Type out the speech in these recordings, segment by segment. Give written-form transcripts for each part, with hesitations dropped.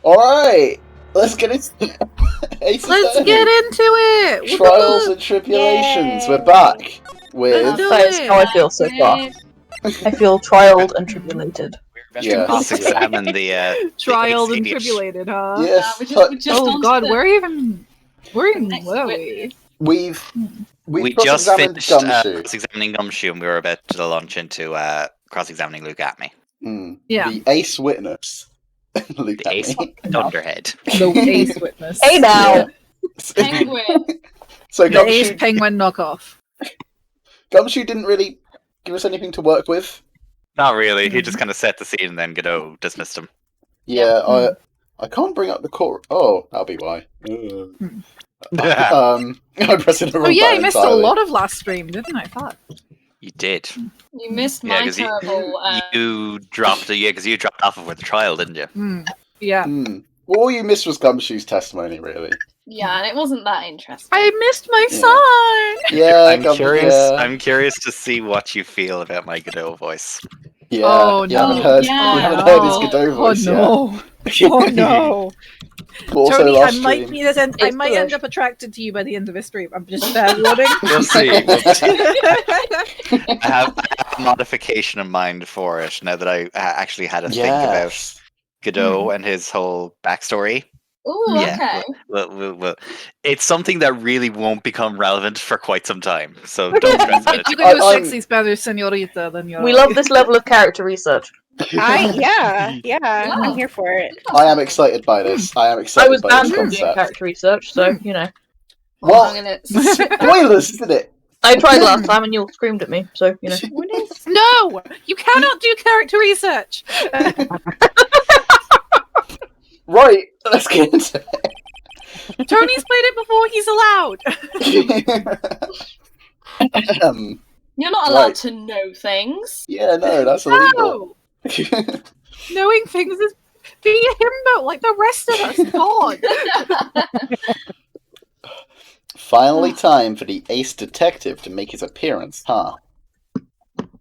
Alright, let's get into Let's get into it! Trials and Tribulations. Yay. We're back with... That is how I feel so far. I feel trialed and tribulated. Yeah. Cross-examine the Trials and the ACH. tribulated, huh? Yes, we're just Oh onto god, the- where even were Next we? We just cross-examined finished Gumshoe. cross-examining Gumshoe, and we were about to launch into cross-examining Luke at me. Yeah. The ace witness. Luke The ace Thunderhead. The ace witness. Hey now! Penguin. So The ace Gumshoe, penguin knockoff. Gumshoe didn't really give us anything to work with. Not really. He just kind of set the scene, and then Godot dismissed him. Yeah, I can't bring up the core. Oh, that'll be why. I'm pressing the wrong Oh yeah, I button missed entirely. a lot of last stream, didn't I? Fuck. You did. You missed Yeah, my 'cause terrible. You dropped because you dropped off of with the trial, didn't you? Yeah. All you missed was Gumshoe's testimony, really. Yeah, and it wasn't that interesting. I missed my Yeah. son! Yeah, I'm curious. Yeah. I'm curious to see what you feel about my Godot voice. Yeah, Oh, you no. haven't heard. Yeah. You haven't heard his Godot Oh voice no. yet. Oh no. Also Tony, I last might stream. I might end up attracted to you by the end of the stream. I'm just warning. We'll see. I have a modification in mind for it now that I actually had to think about Yes. Godot and his whole backstory. Ooh, Yeah. okay. Well, it's something that really won't become relevant for quite some time, so don't stress about If it. you can do a I'm- sexy Spanish senorita, then you're We love this level of character research. Yeah. I'm here for it. I am excited by this. I am I excited was by banned this from doing concept. character research, so, you know. What? I'm gonna... Spoilers, isn't it? I tried last time and you all screamed at me, so, you know. No! You cannot do character research! Right, let's get into Tony's played it before he's allowed! it. You're not allowed Right. to know things. Yeah, no, that's illegal. No! Knowing things is being a himbo like the rest of us. God! Finally time for the ace detective to make his appearance, huh?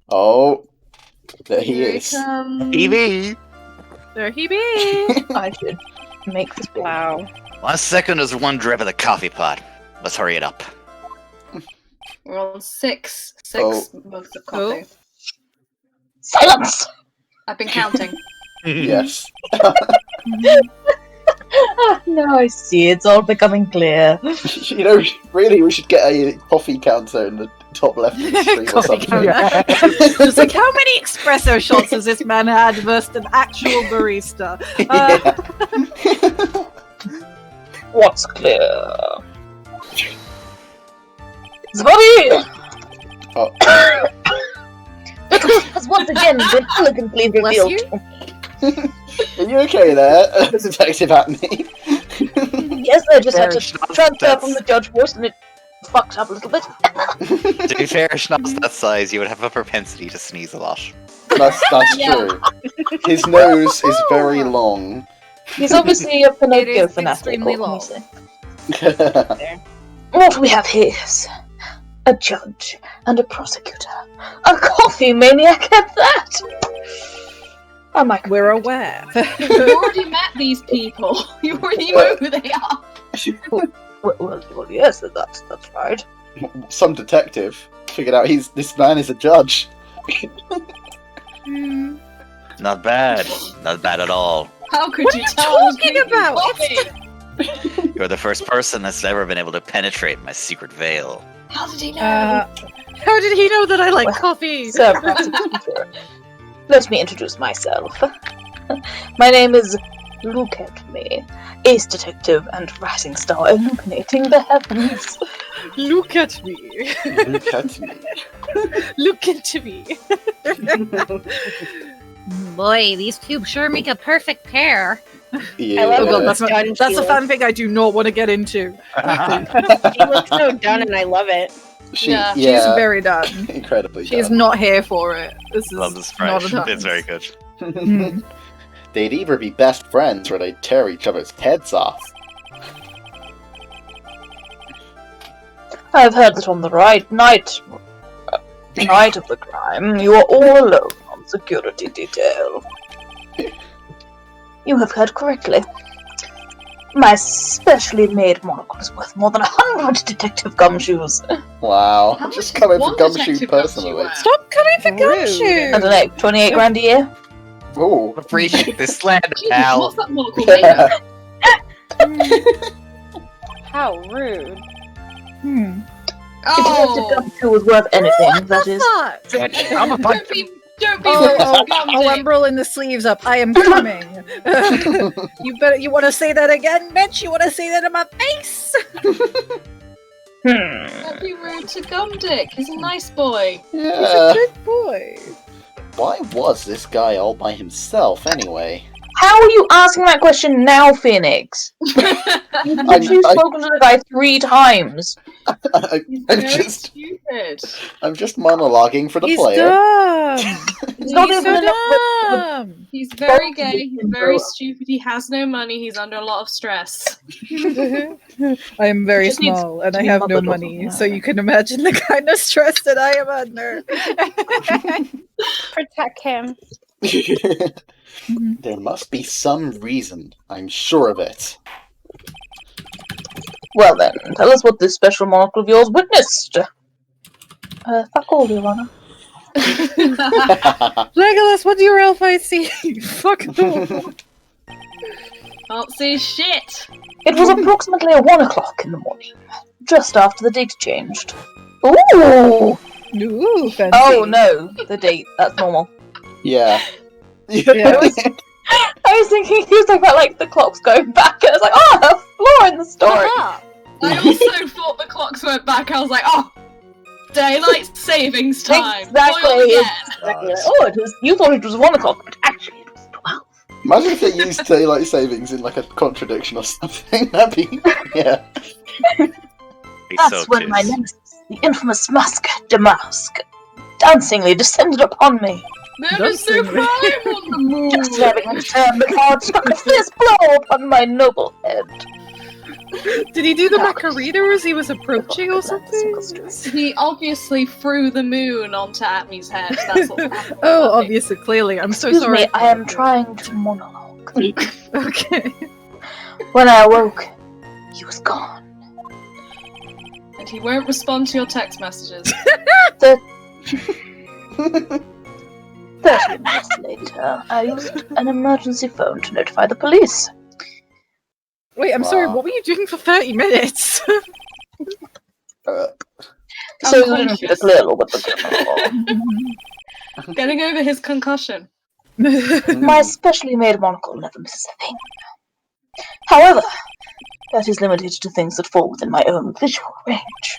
Oh, there he Here is. comes- Evie! There he be! I should make this big. Wow. 1 second is one drip of the coffee pot. Let's hurry it up. We're on six Oh. mugs of coffee. Silence! I've been counting. Yes. Now I see, it's all becoming clear. You know, really, we should get a coffee counter in the top left of the screen or Coffee something. counter. It's like, how many espresso shots has this man had versus an actual barista? What's clear? Zbody! Oh. Has once again been elegantly Bless revealed. you. Are you okay there, Detective Hackney? Yes, I just had to Fair enough, transfer that's- from the judge force and it fucked up a little bit. To be fair, Schnapp's that size, you would have a propensity to sneeze a lot. That's Yeah. true. His nose is very long. He's obviously a Pinocchio is fanatic. extremely what can we long. say? What we have here is a judge and a prosecutor. A coffee maniac at that! Oh my god. We're aware. You've already met these people. You already know who they are. Well, yes, that's right. Some detective figured out this man is a judge. Not bad. Not bad at all. How could What are you you tell I was talking drinking about? coffee? You're the first person that's ever been able to penetrate my secret veil. How did he know? How did he know that I like Well, coffee? Sir Prosecutor, let me introduce myself. My name is Look at Me, ace detective and rising star illuminating the heavens. Look at me. Look at me. Look into me. Boy, these two sure make a perfect pair. Yeah. I love Oh god, it. that's Done, a Sheila. fanfic I do not want to get into. She looks so done and I love it. Yeah. She's very done. incredibly She's done. not here for it. This is Love this not fresh. a dance. It's very good. Mm. They'd either be best friends or they'd tear each other's heads off. I've heard that on the night of the crime, you are all alone on security detail. You have heard correctly. My specially made monocle is worth more than 100 detective gumshoes. Wow. How Just much coming is for one Gumshoe detective personally. Gumshoe worth? Stop coming for Rude. I gumshoe. don't know, 28 grand a year? Ooh. Appreciate this slander, Jesus, pal. what's that monocle made of? How rude. Hmm. If a detective gumshoe was worth anything, that is... Fuck. I'm a Don't be Oh, rude, oh, Gumdick. oh, I'm rolling the sleeves up. I am coming. You want to say that again, bitch? You want to say that in my face? Don't be rude to Gumdick. He's a nice boy. He's Yeah. a good boy. Why was this guy all by himself anyway? How are you asking that question now, Phoenix? You've literally I- spoken to the guy 3 times. He's I'm very just- stupid. I'm just monologuing for the He's player. dumb. He's not He's even so enough dumb. He's very Both gay, of he's them very grow up. stupid, he has no money, he's under a lot of stress. I am very Just needs small and to I be have no mothered or money, something so like you can imagine the kind of stress that I am under. Protect him. There must be some reason. I'm sure of it. Well then, tell us what this special monocle of yours witnessed. Fuck all, Your Honor. Legolas, what do your elf eyes see? Fuck off. Can't see shit! It was approximately 1 o'clock in the morning, just after the date changed. Ooh! Ooh, fancy. Oh no, the date. That's normal. Yeah. Yeah. I was thinking he was talking about like the clocks going back, and I was like, oh, a flaw in the story. I also thought the clocks went back, I was like, oh! Daylight savings time! Exactly. Boil again. Exactly. Oh, it was. You thought it was 1 o'clock, but actually it was 12. Imagine if they used daylight savings in like a contradiction or something. That'd be yeah. That's when my nemesis, the infamous Mask Damask, dancingly descended upon me. There is no crime on the moon! Just having returned the card, struck a fierce blow upon my noble head. Did he do the Macarena as he was approaching or something? He obviously threw the moon onto Atmi's head. That's what happened. Oh, obviously, clearly. I'm so Excuse sorry. me, I am trying to monologue. Okay. When I awoke, he was gone. And he won't respond to your text messages. 30 minutes later, I used an emergency phone to notify the police. Wait, I'm sorry, Wow. what were you doing for 30 minutes? So you didn't get a clear look at the criminal. Getting over his concussion. My specially made monocle never misses a thing. However, that is limited to things that fall within my own visual range.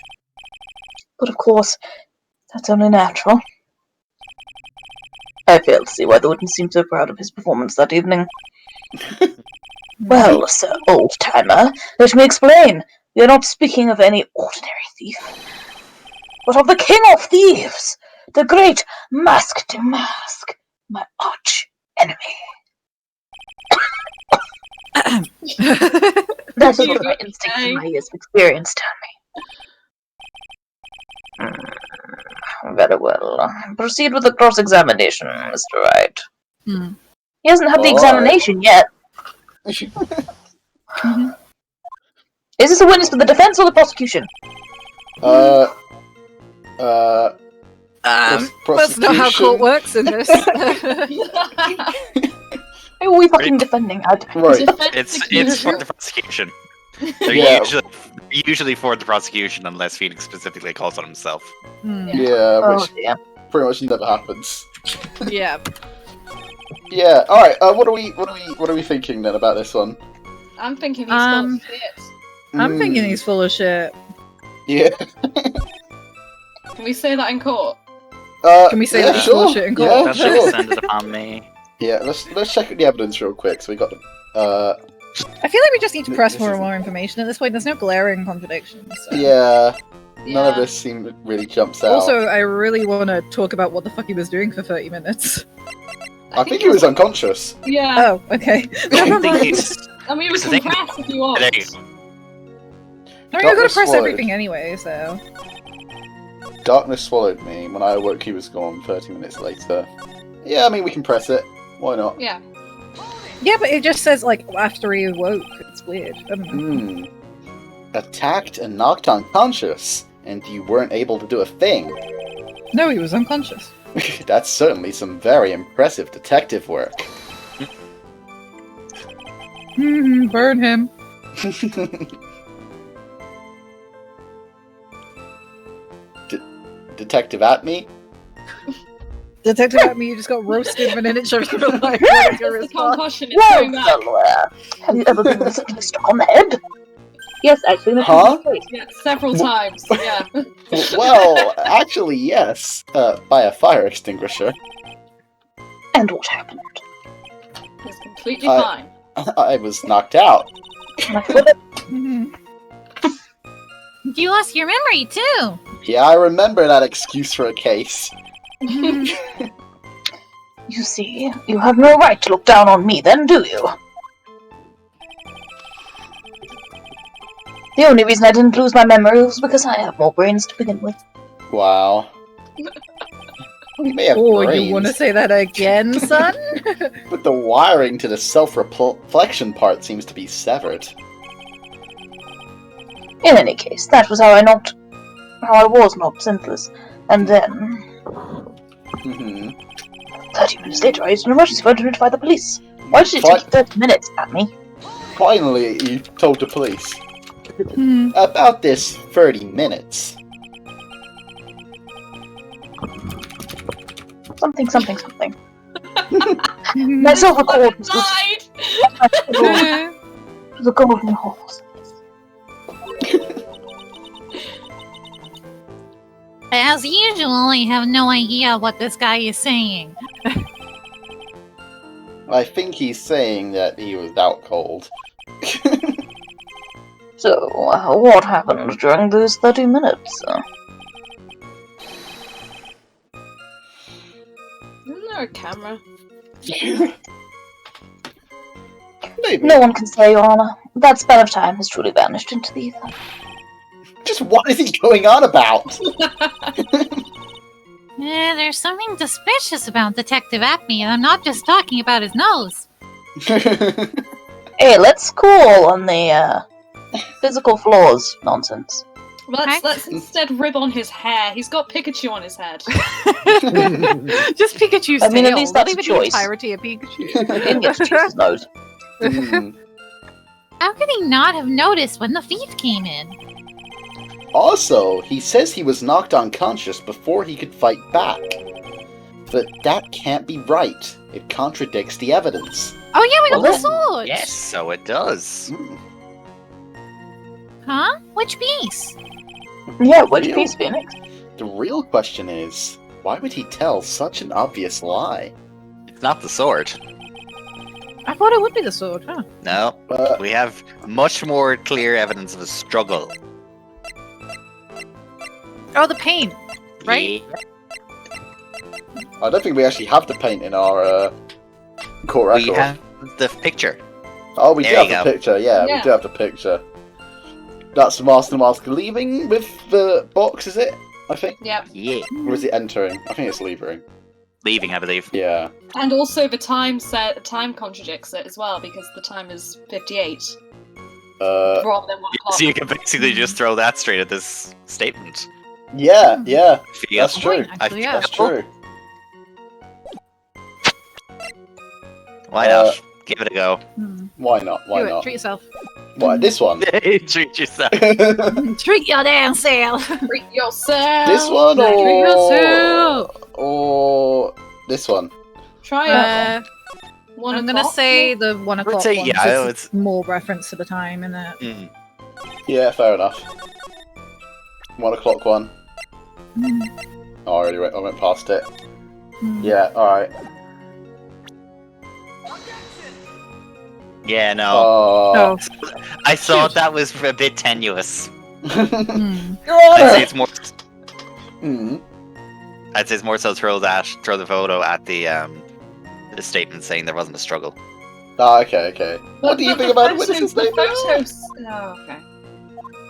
But of course, that's only natural. I fail to see why the witness seemed so proud of his performance that evening. Well, sir old-timer, let me explain. We are not speaking of any ordinary thief, but of the king of thieves, the great Mask to Mask, my arch enemy. That is what my instinct and my years of experience tell me. Very well. Proceed with the cross-examination, Mr. Wright. Hmm. He hasn't had the Alright. examination yet. Is this a witness for the defense or the prosecution? That's not how court works in this. Who are we fucking defending? I don't know. Right. It's for the prosecution. They're Yeah. usually for the prosecution unless Phoenix specifically calls on himself. Yeah, Oh which dear. pretty much never happens. Yeah. Yeah. All right. What are we thinking then about this one? I'm thinking he's full of shit. I'm thinking he's full of shit. Yeah. Can we say that in court? Can we say yeah, that he's full of shit in court? Yeah, That's sure. descended upon me. Yeah. Let's check the evidence real quick. So we got the. I feel like we just need to press This more and isn't- more information at this point. There's no glaring contradictions. So. Yeah. None of Yeah. this seemed really jumps out. Also, I really want to talk about what the fuck he was doing for 30 minutes. I think he was unconscious. Yeah. Oh, okay. Never I think mind. he's. I mean, we I can think- press if you want. There you go. I mean, I've got to press swallowed. everything anyway, so. Darkness swallowed me. When I awoke, he was gone. 30 minutes later. Yeah, I mean we can press it. Why not? Yeah. Yeah, but it just says, like, after he awoke. It's weird. I don't know. Attacked and knocked unconscious, and you weren't able to do a thing. No, he was unconscious. That's certainly some very impressive detective work. Burn him. Detective at me? Detective at me, you just got roasted miniature for like, what is your The response? concussion is Well, going back. fellow, have you ever been essentially struck on the head? Yes, actually, Mr. Huh? Case. Yeah, several times. Yeah. Well, actually, yes. By a fire extinguisher. And what happened? It's completely I- fine. I was knocked out. Mhm. You lost your memory too. Yeah, I remember that excuse for a case. You see, you have no right to look down on me then, do you? The only reason I didn't lose my memory was because I have more brains to begin with. Wow. We may have Oh, brains, you want to say that again, son? but the wiring to the self-reflection part seems to be severed. In any case, that was how I was knocked senseless. And then, Mm-hmm. 30 minutes later, I used an emergency phone to notify the police. Why did it take you 30 minutes at me? Finally, you told the police. Hmm. About this 30 minutes. Something. My silver cord was Died! the golden horse. As usual, I have no idea what this guy is saying. I think he's saying that he was out cold. So, what happened during those 30 minutes? Isn't there a camera? Maybe. No one can say, Your Honor. That span of time has truly vanished into the ether. Just what is he going on about? There's something suspicious about Detective Acme, and I'm not just talking about his nose. Hey, let's cool on the physical flaws nonsense. Let's instead rib on his hair. He's got Pikachu on his head. Just Pikachu's I mean, at tail, least not that's a even the choice. entirety of Pikachu. He didn't get to choose his nose. Hmm. How could he not have noticed when the thief came in? Also, he says he was knocked unconscious before he could fight back. But that can't be right. It contradicts the evidence. Oh yeah, we got Well, the sword! Yes, so it does. Hmm. Huh? Which piece? Yeah, which Real- piece, Phoenix? The real question is, why would he tell such an obvious lie? It's not the sword. I thought it would be the sword, huh? No, we have much more clear evidence of a struggle. Oh, the paint. Right? Yeah. I don't think we actually have the paint in our court We record. have the picture. Oh, we do There have you the go. picture, yeah, we Yeah. do have the picture. That's the Master leaving with the box, is it? I think? Yep. Yeah. Or is it entering? I think it's leaving. Leaving, I believe. Yeah. And also the time contradicts it as well because the time is 58 rather than 1 o'clock. So you can basically just throw that straight at this statement. Yeah, yeah, Feel- that's true. Actually, yeah. That's true. Why not? Give it a go. Why not? Why Do it. not? Treat yourself. Why, this one? Treat yourself. Treat your damn self! Treat yourself. This one Treat or... yourself! Or... This one? Try it. 1 I'm gonna o'clock. say the 1 o'clock say, one. yeah, 'cause it's- more reference to the time in it. Mm. Yeah, fair enough. 1 o'clock one. Oh, I went past it. Yeah, alright. Yeah, no. Oh. I thought that was a bit tenuous. Hmm. I'd say it's more. Hmm. I'd say it's more so throw the photo at the statement saying there wasn't a struggle. Ah, okay. What do you think about witness's the statement? photos? Oh, okay.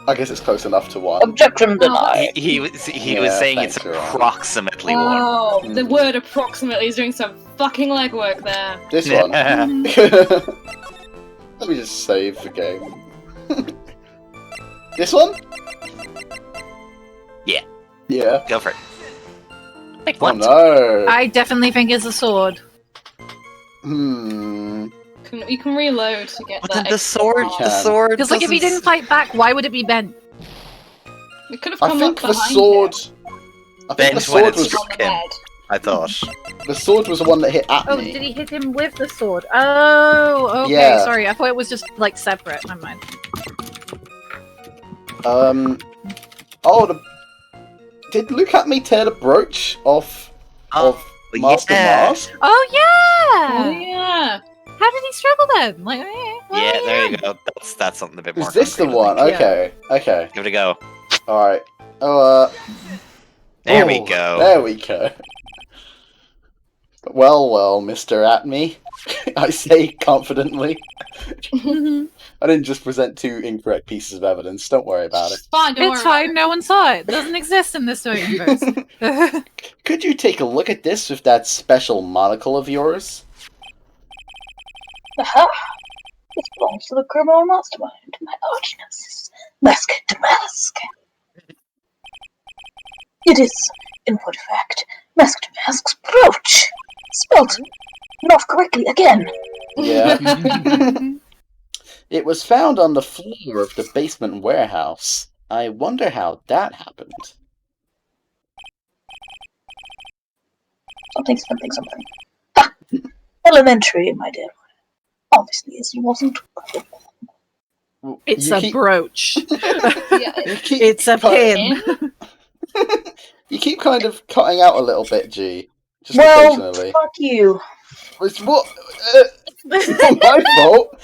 I guess it's close enough to one. Objection denied. He was Yeah, saying it's thanks, Your Honor. approximately one. Oh, the Hmm. word approximately is doing some fucking legwork there. This one. Let me just save the game. This one? Yeah. Yeah. Go for it. Wait, Oh what? no. I definitely think it's a sword. Hmm. You can reload to get But that. then the sword, can. Because like, if he didn't fight back, why would it be bent? It could have I come think up the behind sword. him. I think the Bent when sword it was. struck him. I thought. The sword was the one that hit at Oh, me. did he hit him with the sword? Oh, okay. Yeah. Sorry, I thought it was just like separate. Never mind. Oh, did Look At Me tear the brooch off of Master Mars? Oh yeah. Oh yeah. How did he struggle then? Like, Yeah, there you go. That's something a bit more. Is this the concrete, I one? think. Okay, okay. Give it a go. Alright. Oh, There we oh, go. There we go. Well, Mr. Atme. I say confidently. I didn't just present two incorrect pieces of evidence. Don't worry about it. It's fine. Don't It's worry fine. No one saw it. It doesn't exist in this universe. Could you take a look at this with that special monocle of yours? Aha! This belongs to the criminal mastermind, my arch nemesis, Mask Damask. It is, in point of fact, Mask Damask's brooch. Spelt not correctly again. Yeah. It was found on the floor of the basement warehouse. I wonder how that happened. Something. Ah! Elementary, my dear. Obviously, as he wasn't. It's You a keep- brooch. Yeah, you keep It's a kind- pin. You keep kind of cutting out a little bit, G. Just Well, occasionally. fuck you. It's what? It's not my fault.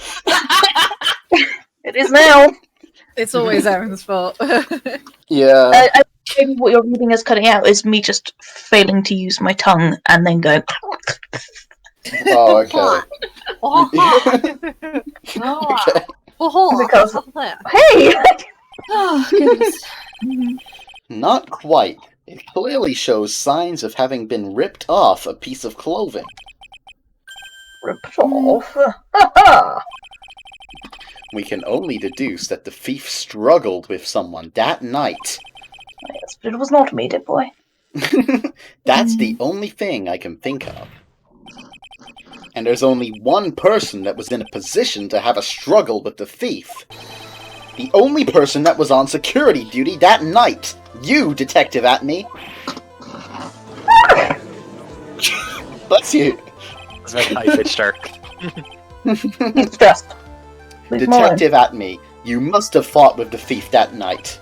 It is now. It's always Aaron's fault. Yeah. I think what you're reading as cutting out is me just failing to use my tongue and then going. Oh, okay. Okay. Because- There. Hey! Oh goodness. Not quite. It clearly shows signs of having been ripped off a piece of clothing. Ripped off. Ha We can only deduce that the thief struggled with someone that night. Yes, but it was not me, dear boy. That's the only thing I can think of. And there's only one person that was in a position to have a struggle with the thief. The only person that was on security duty that night. You, Detective Atme. Bless you. That's very high-pitched dark. He's stressed. Leave him alone. Detective Atme, you must have fought with the thief that night.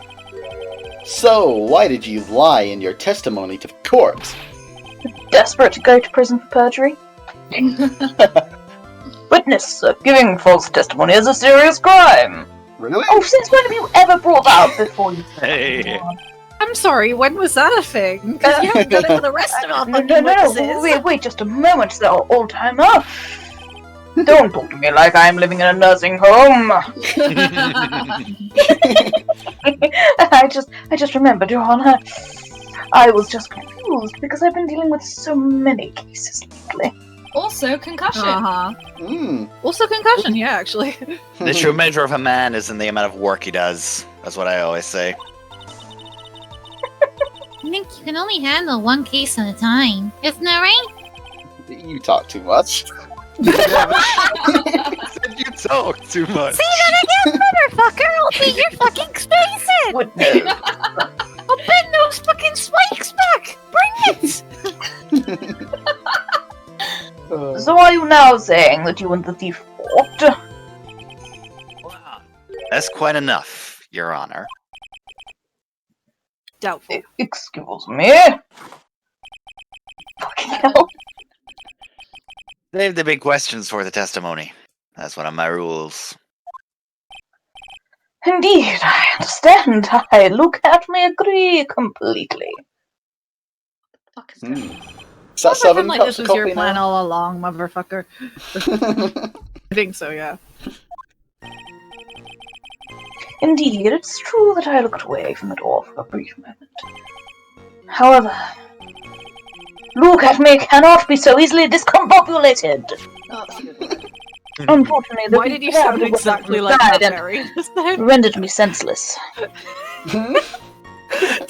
So, why did you lie in your testimony to the court? Desperate to go to prison for perjury? Witness, giving false testimony is a serious crime. Really? Oh, since when have you ever brought that up before you? Hey. I'm sorry, when was that a thing? Because you haven't done it for the rest of our fucking No, witnesses. wait just a moment, sir, old timer. Don't talk to me like I'm living in a nursing home. I just remembered, Your Honor. I was just confused because I've been dealing with so many cases lately. Also, concussion. Uh-huh. Mm. Also concussion, yeah, actually. The true measure of a man is in the amount of work he does. That's what I always say. I think you can only handle one case at a time. Isn't that right? You talk too much. You talk too much. Say that again, motherfucker! I'll beat your fucking space in! Witness. I'll bend those fucking spikes back! Bring it! So are you now saying that you and the thief fought? That's quite enough, Your Honor. Doubtful. Excuse me? Fucking hell. Save the big questions for the testimony. That's one of my rules. Indeed, I understand. I look at me agree completely. Fuck is Hmm. going Is that Sounds seven like cups this of was your coffee plan now? all along, motherfucker. I think so, yeah. Indeed, it's true that I looked away from the door for a brief moment. However, Look at me, cannot be so easily discombobulated. Oh, that's a good word. Unfortunately, the Why did you fact sound of what exactly was like bad that, and Mary? Just then? rendered me senseless. Did Let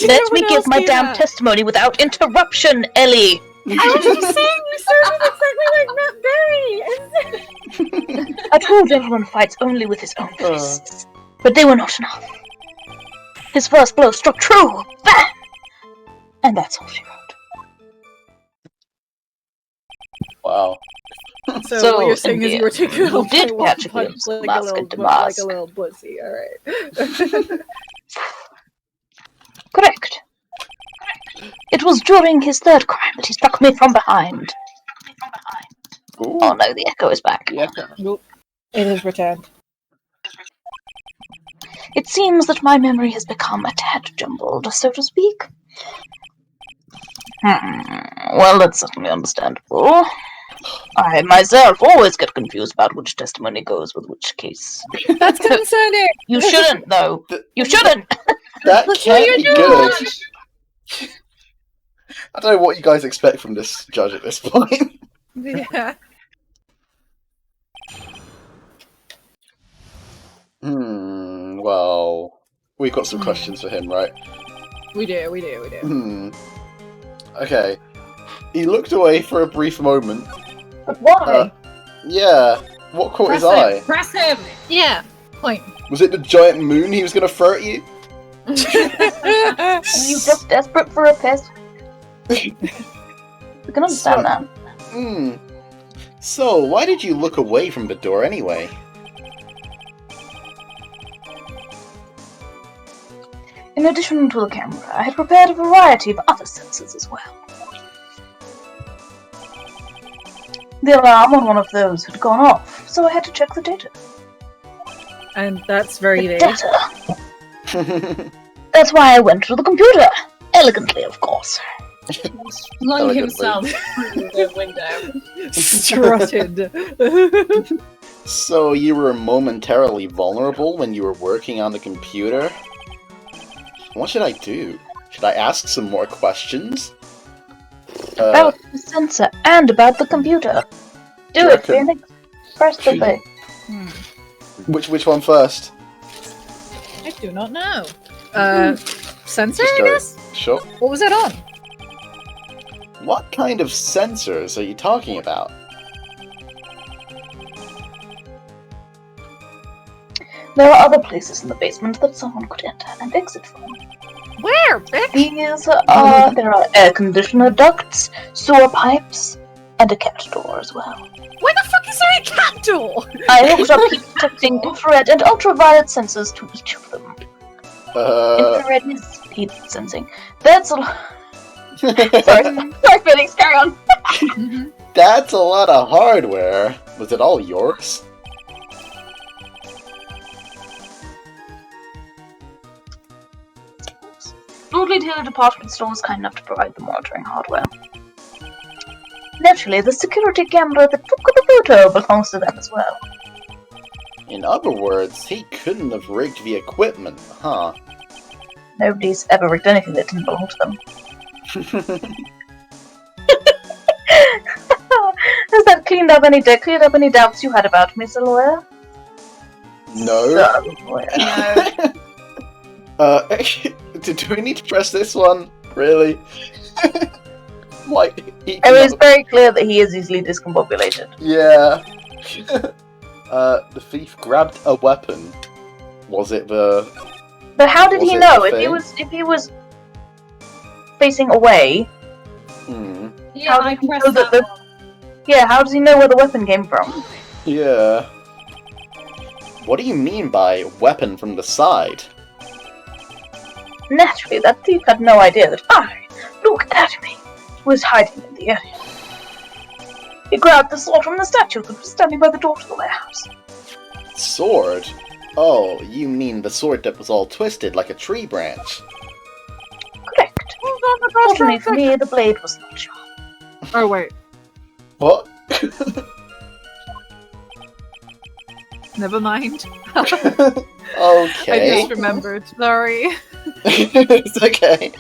no me one give else my do damn that? testimony without interruption, Ellie. I was just saying you sounded exactly like Matt Berry. A true gentleman fights only with his own fists. But they were not enough. His first blow struck true. Bam! And that's all she wrote. Wow. So what you're saying is indeed, you were taking you off did by one catch a punch glimpse of like a mask and like mask. a little pussy. All right. Correct. It was during his third crime that he struck me from behind. Ooh. Oh no, the echo is back. Yeah. Nope. It is returned. It seems that my memory has become a tad jumbled, so to speak. Well, that's certainly understandable. I myself always get confused about which testimony goes with which case. That's concerning. You shouldn't, though. You shouldn't! That That's can't what be you good. do. I don't know what you guys expect from this judge at this point. Yeah. Well, we've got some questions for him, right? We do. Okay. He looked away for a brief moment. But why? Yeah. What caught his eye? Press him! Yeah. Point. Was it the giant moon he was going to throw at you? Are you just desperate for a piss? We can understand that. So, why did you look away from the door anyway? In addition to the camera, I had prepared a variety of other sensors as well. The alarm on one of those had gone off, so I had to check the data. And that's very The vague. data! That's why I went to the computer. Elegantly, of course. Flung Elegantly. himself through the window. Strutted. So, you were momentarily vulnerable when you were working on the computer? What should I do? Should I ask some more questions? About the sensor and about the computer. Do You it, reckon? Phoenix. Press the thing. Which one first? I do not know. Sensor, Just I go. guess? Sure. What was it on? What kind of sensors are you talking about? There are other places in the basement that someone could enter and exit from. Where, bitch? These are... there are air conditioner ducts, sewer pipes, and a cat door as well. Where the fuck is there a cat door? I hooked up heat detecting infrared and ultraviolet sensors to each of them. Infrared is heat sensing. That's a lot. Sorry, Phoenix, carry on. That's a lot of hardware. Was it all yours? Broadly Taylor department store was kind enough to provide the monitoring hardware. Naturally, the security camera that took the photo belongs to them as well. In other words, he couldn't have rigged the equipment, huh? Nobody's ever rigged anything that didn't belong to them. Has that cleared up any doubts you had about me, Sir Lawyer? No. Sir Lawyer. Do we need to press this one? Really? Like, I mean, it's very clear that he is easily discombobulated. yeah. The thief grabbed a weapon. Was it the... But how did Was he it know? the If he was facing away, Yeah, How I did you pressed know that that one. yeah, how does he know where the weapon came from? Yeah. What do you mean by weapon from the side? Naturally, that thief had no idea that I, look at me, was hiding in the area. He grabbed the sword from the statue that was standing by the door to the warehouse. Sword? Oh, you mean the sword that was all twisted like a tree branch? Correct. Fortunately for me, the blade was not sharp. Oh, wait. What? Never mind. Okay. I just remembered. Sorry. It's okay.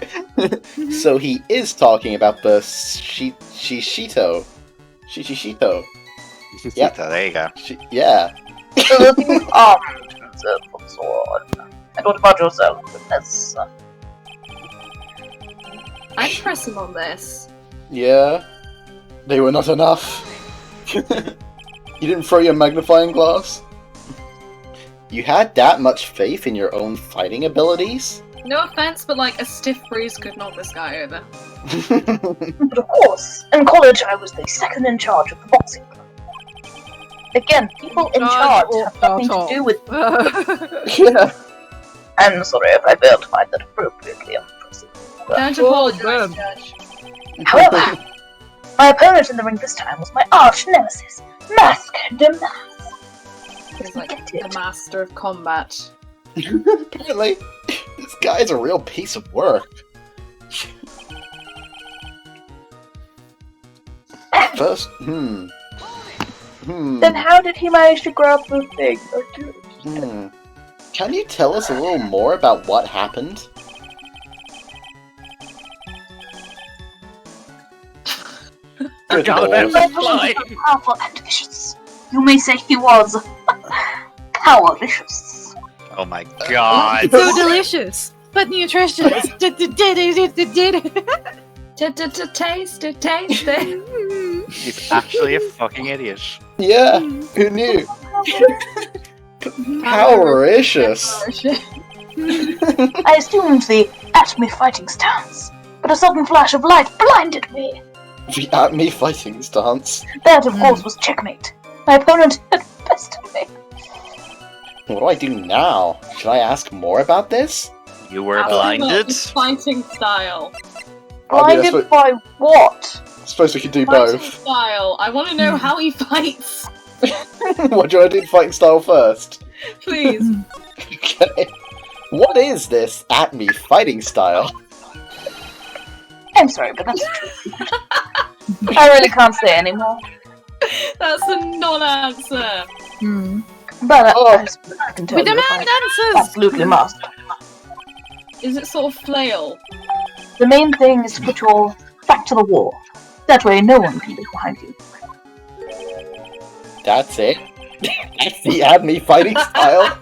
So he is talking about the Shishito. Shishito. Yep. There you go. Yeah. So the thief armed himself with a sword. And what about yourself, Miss? I'd press him on this. Yeah. They were not enough. You didn't throw your magnifying glass? You had that much faith in your own fighting abilities? No offense, but like a stiff breeze could knock this guy over. But of course, in college I was the second in charge of the boxing club. Again, people in charge have nothing to do with... Yeah. I'm sorry if I failed to find that appropriately impressive. Don't apologise, Judge. However, my opponent in the ring this time was my arch nemesis, Mask de Mask. He's like the master of combat. Apparently, this guy's a real piece of work. First, Then how did he manage to grab the thing? Can you tell us a little more about what happened? Good God, lord. that was flying. Powerful and vicious. You may say he was power-vicious. Oh my god. So delicious, but nutritious. Taste it. He's actually a fucking idiot. Yeah, who knew? Powericious. I assumed the at-me fighting stance, but a sudden flash of light blinded me. The at me fighting stance. That, of course, was checkmate. My opponent had bested me. What do I do now? Should I ask more about this? You were Ask him about blinded? his fighting style. Blinded by what? I suppose we could do Fighting both. style. I want to know how he fights. What do I do fighting style first? Please. Okay. What is this at me fighting style? I'm sorry, but that's true. I really can't say anymore. That's a non-answer. But Oh. I can tell We you if demand I answers. absolutely must. Is it sort of flail? The main thing is to put your back to the wall. That way no one can get behind you. That's it? That's the at me fighting style?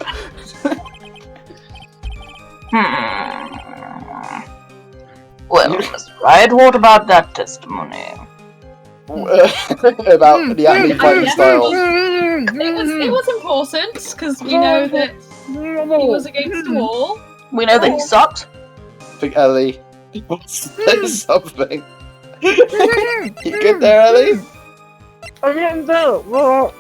Well, Mr. Wright, what about that testimony? About the at me fighting style. It was important because we know that he was against the wall. We know that he sucked. I think Ellie wants to say something. You good there, Ellie? I didn't do it. What?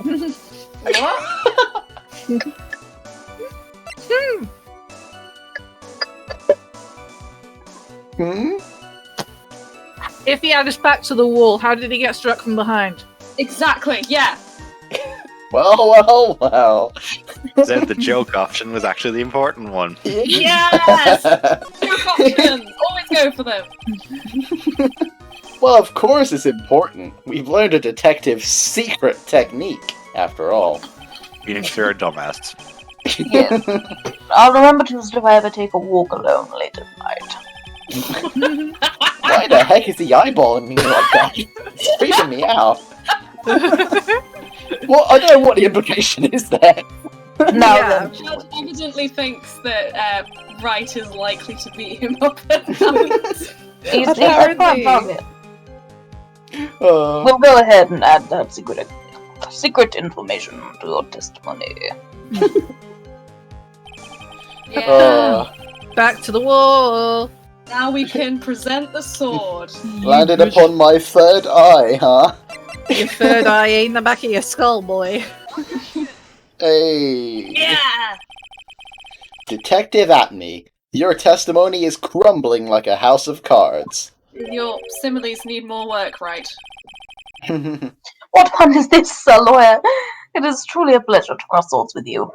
Hmm? If he had his back to the wall, how did he get struck from behind? Exactly. Yeah. Well. Said the joke option was actually the important one. Yes. Joke options. Always go for them. Well, of course it's important. We've learned a detective's secret technique, after all. Meaning you're a dumbass. Yes. I'll remember to if I ever take a walk alone late at night. Why the heck is he eyeballing me like that? It's freaking me out. Well, I don't know what the implication is there. Now Yeah. then, Judge evidently thinks that Wright is likely to beat him up at night. he's a Apparently. prime target. Uh, We'll go ahead and add that secret information to your testimony. Yeah. Back to the wall. Now we can present the sword. landed upon my third eye, huh? Your third eye in the back of your skull, boy. Hey. Yeah. Detective Atney, your testimony is crumbling like a house of cards. Your similes need more work, right? What fun is this, sir lawyer? It is truly a pleasure to cross swords with you.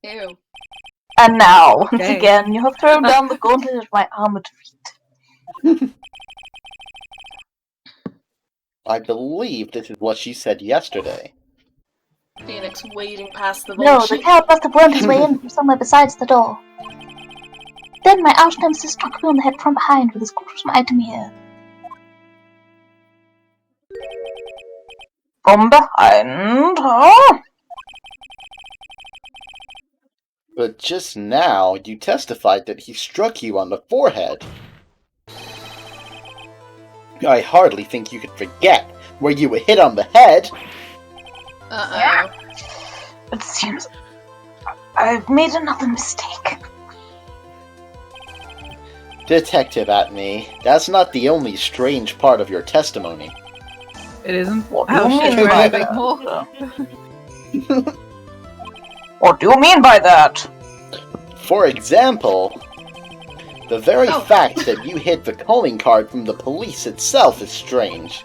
Ew. And now, once Okay. again, you have thrown down the gauntlet at my armored feet. I believe this is what she said yesterday. Phoenix wading past the No, bullshit. the coward must have wormed his way in from somewhere besides the door. Then my arch nemesis struck me on the head from behind with his gruesome item here. From behind, huh? But just now, you testified that he struck you on the forehead. I hardly think you could forget where you were hit on the head. Uh-oh. It seems I've made another mistake. Detective Atme, that's not the only strange part of your testimony. It isn't. What do Oh you shit, mean we're by having that? more. What do you mean by that? For example, the very fact that you hid the calling card from the police itself is strange.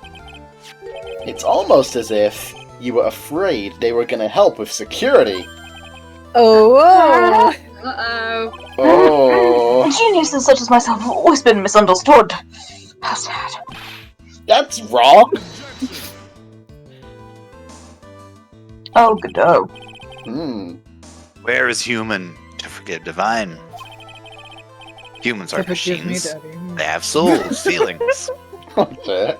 It's almost as if you were afraid they were gonna help with security. Oh, whoa. Uh-oh. Oh, Geniuses such as myself have always been misunderstood. How sad. that's wrong. Oh, good oh. Where is human to forgive divine? Humans aren't Forgive me, machines. Daddy. They have souls, feelings. Okay.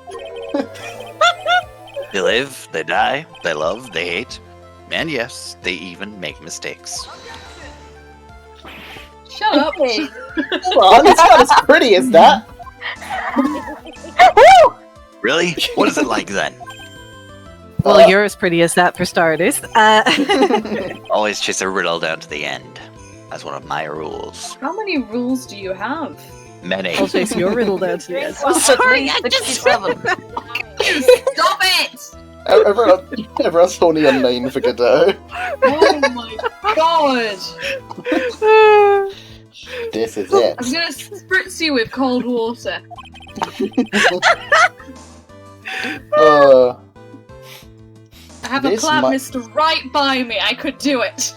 They live, they die, they love, they hate. And yes, they even make mistakes. Shut up. Come on, it's not as pretty as that. Woo! Really? What is it like then? Well, you're as pretty as that for starters. Always chase a riddle down to the end. That's one of my rules. How many rules do you have? Many. I'll chase your riddle down to the end. Well, Sorry, at I least just... 67. Stop it! Everyone's holding a name for Godot. Oh my god! This is it. I'm gonna spritz you with cold water. I have a This cloud might- mist right by me. I could do it.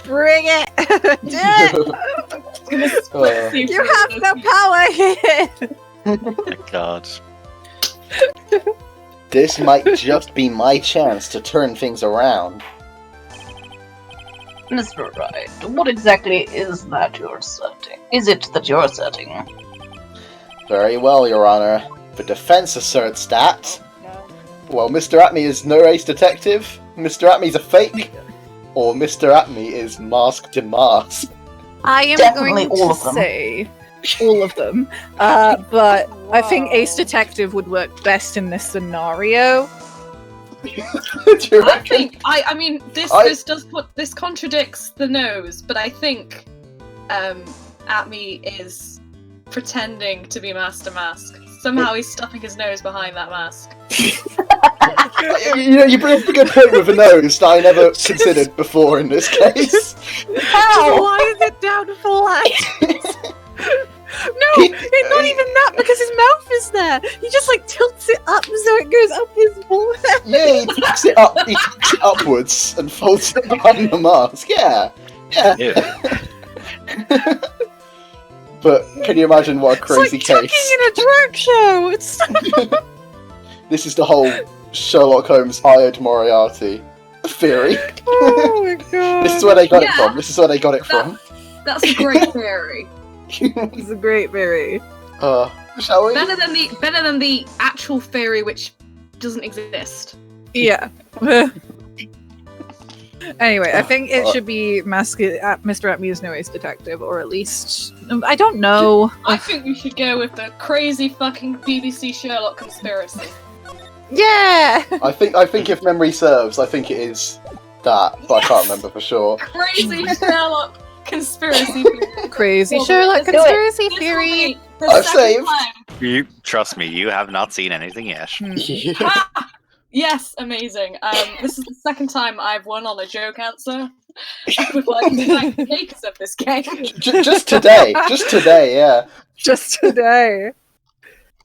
Bring it! Do it! I'm gonna spritz you. You have the power here! Oh my god. This might just be my chance to turn things around. Mr. Wright, what exactly is that you're setting? Is it that you're setting? Very well, Your Honor. The defense asserts that... Well, Mr. Atme is no ace detective, Mr. Atme's a fake, or Mr. Atme is mask to mask. I am Definitely going all to of them. say all of them, but I think Ace Detective would work best in this scenario. Do you I reckon? think I mean this this contradicts the nose, but I think Atme is pretending to be Master Mask. Somehow he's stuffing his nose behind that mask. You know, you bring up a good point with a nose that I never considered before in this case. How? Why is it down flat? No, it's not even that because his mouth is there. He just like tilts it up so it goes up his forehead. Yeah, he picks it up, he picks it upwards and folds it behind the mask. Yeah. Ew. But can you imagine what a crazy it's like case? talking in a drag show. It's This is the whole Sherlock Holmes hired Moriarty theory. oh my god. This is where they got it Yeah. from. This is where they got it from. That's a great theory. It's a great theory. Shall we? Better than the actual theory which doesn't exist. Yeah. Anyway, I think it should be Mr. Atme's No Ace Detective, or at least I don't know. I think we should go with the crazy fucking BBC Sherlock conspiracy. Yeah. I think if memory serves, I think it is that, but I can't remember for sure. Crazy Sherlock conspiracy theory. Crazy Well, Sherlock let's do it. conspiracy This theory. will be the I've second saved. time. You trust me, you have not seen anything yet. Ha! Yes, amazing. This is the second time I've won on a joke answer. I would like to thank the makers of this game. Just today, yeah. Just today.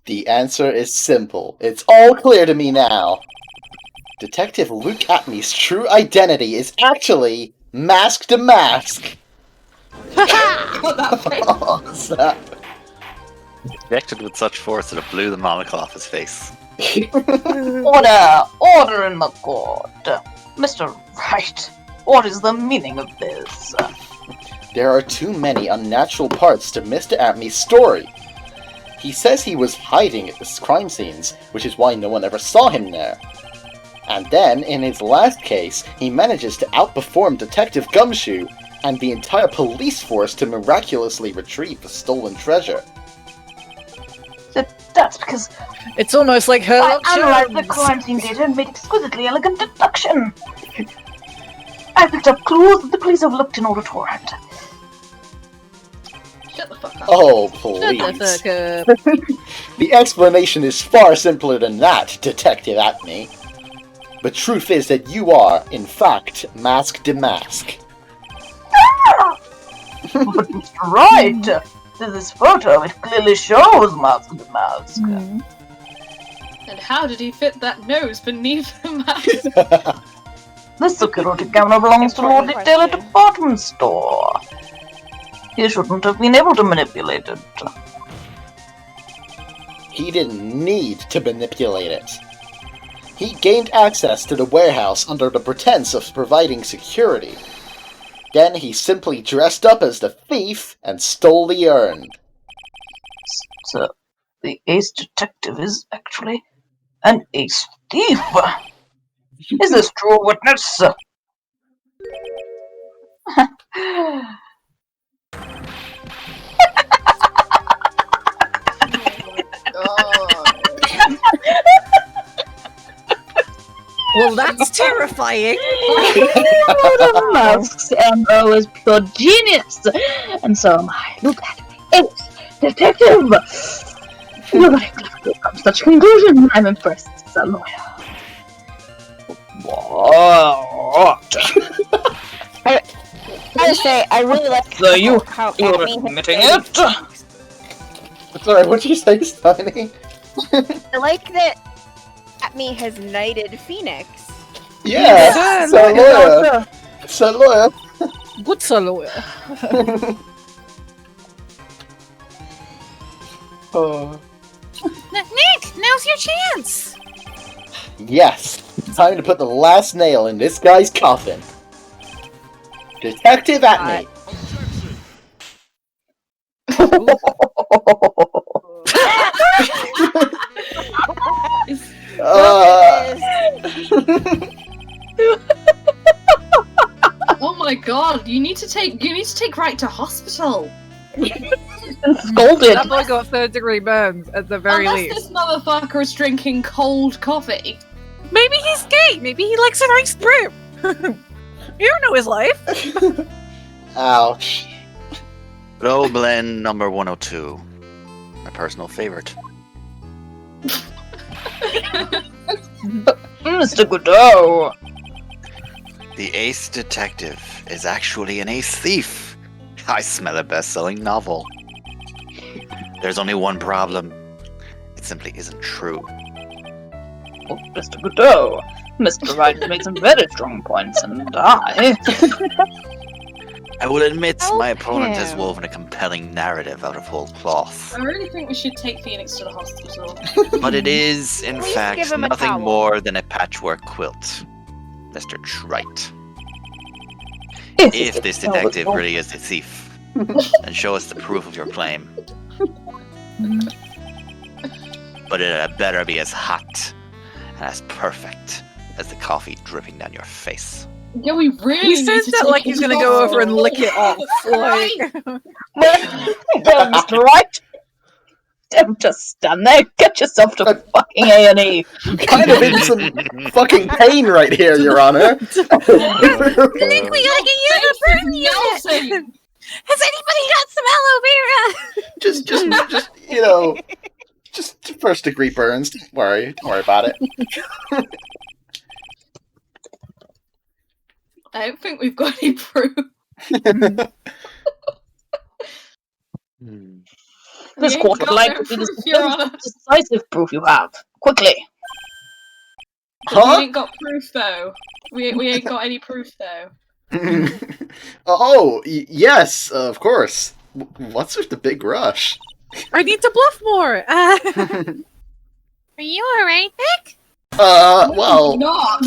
The answer is simple. It's all clear to me now. Detective Luke Atme's true identity is actually Mask to Mask. Got that face. Oh, snap. Injected with such force that it blew the monocle off his face. Order in the court. Mr. Wright, what is the meaning of this? There are too many unnatural parts to Mr. Atmey's story. He says he was hiding at the crime scenes, which is why no one ever saw him there. And then, in his last case, he manages to outperform Detective Gumshoe and the entire police force to miraculously retrieve the stolen treasure. That's because It's almost like her. I analyzed the crime scene data and made exquisitely elegant deduction. I picked up clues that the police overlooked in order to warrant. Shut the fuck up. Oh, Shut the please. fuck up. The explanation is far simpler than that, Detective Atmey. The truth is that you are, in fact, Mask de Mask. But Mr. Wright, this photo, it clearly shows Mask the Mask. And how did he fit that nose beneath the mask? This security camera belongs to Lord Taylor Department Store. He shouldn't have been able to manipulate it. He didn't need to manipulate it. He gained access to the warehouse under the pretense of providing security. Then he simply dressed up as the thief and stole the urn. So, the ace detective is actually an ace thief. Is this true, witness? Well, that's terrifying. The Mask's MO is pure genius, and so am I. Look at me, ace detective. You're very clever to come to such conclusion. I'm impressed as a lawyer. What? I gotta say, I really like So you're how Acme admitting has it? Sorry, what'd you say, Steiny? I like that Acme has knighted Phoenix. Yeah, so lawyer. So lawyer. Good sir lawyer. Oh. Nick, now's your chance. Yes, time to put the last nail in this guy's coffin. Detective Atmey. Oh my god, you need to take Wright to hospital. Scolded. That boy got third-degree burns at the very Unless least. this motherfucker is drinking cold coffee. Maybe he's gay. Maybe he likes an iced brew. You don't know his life. Ouch. Low blend number 102. My personal favorite. Mr. Godot. The ace detective is actually an ace thief. I smell a best-selling novel. There's only one problem. It simply isn't true. Oh, Mr. Godot. Mr. Wright made some very strong points, and I will admit Oh, my opponent has him. woven a compelling narrative out of whole cloth. I really think we should take Phoenix to the hospital. But it is, in Please fact, give him a nothing towel. more than a patchwork quilt. Mr. Trite. If this detective really is a thief, then show us the proof of your claim. But it had better be as hot and as perfect as the coffee dripping down your face. Yeah, we really He need says to that take like he's him gonna to go over and hospital. lick it off. Like, well, Mr. Wright, don't just stand there. Get yourself to fucking A&E. Kind of in some fucking pain right here, Your Honor. Nick, we gotta get you the burn Nelson! unit. Has anybody got some aloe vera? just, you know, just first degree burns. Don't worry about it. I don't think we've got any proof. This We court ain't would got like no to see the proof, Your Honor. decisive proof you have. Quickly. We Huh? ain't got proof though. We ain't got any proof though. Yes, of course. What's with the big rush? I need to bluff more. Are you alright, Nick? Well, Not.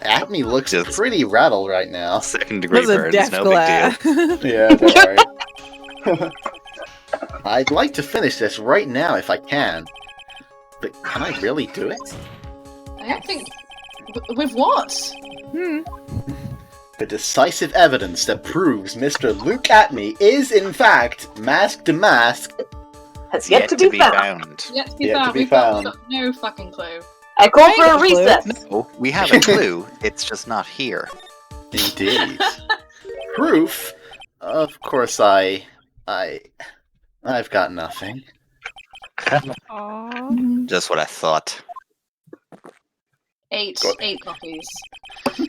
Acme looks pretty rattled right now. Second degree Was a burns, death no big deal. glare. Yeah, don't worry. I'd like to finish this right now if I can. But can I really do it? I don't think. With what? The decisive evidence that proves Mr. Luke Atme is, in fact, mask to mask. Has yet to be found. Yet to be Yet to found. be We've found. got no fucking clue. I call for a Thank you. recess. No, we have a clue. It's just not here. Indeed. Proof? Of course I've got nothing. Just what I thought. Eight Good. copies.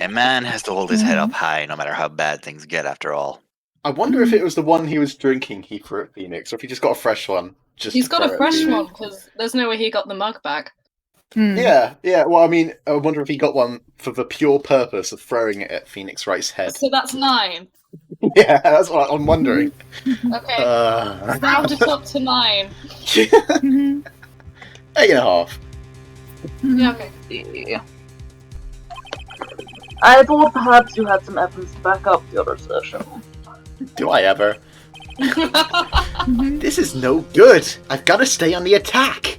A man has to hold his head up high no matter how bad things get after all. I wonder if it was the one he was drinking he threw at Phoenix, or if he just got a fresh one. He's got a fresh Phoenix. one because there's no way he got the mug back. Yeah. Well, I mean, I wonder if he got one for the pure purpose of throwing it at Phoenix Wright's head. So that's 9. Yeah, that's what I'm wondering. Okay. Uh, Round it up to 9. 8.5. Yeah, okay. Yeah. I thought perhaps you had some evidence to back up your assertion. Do I ever? This is no good. I've got to stay on the attack.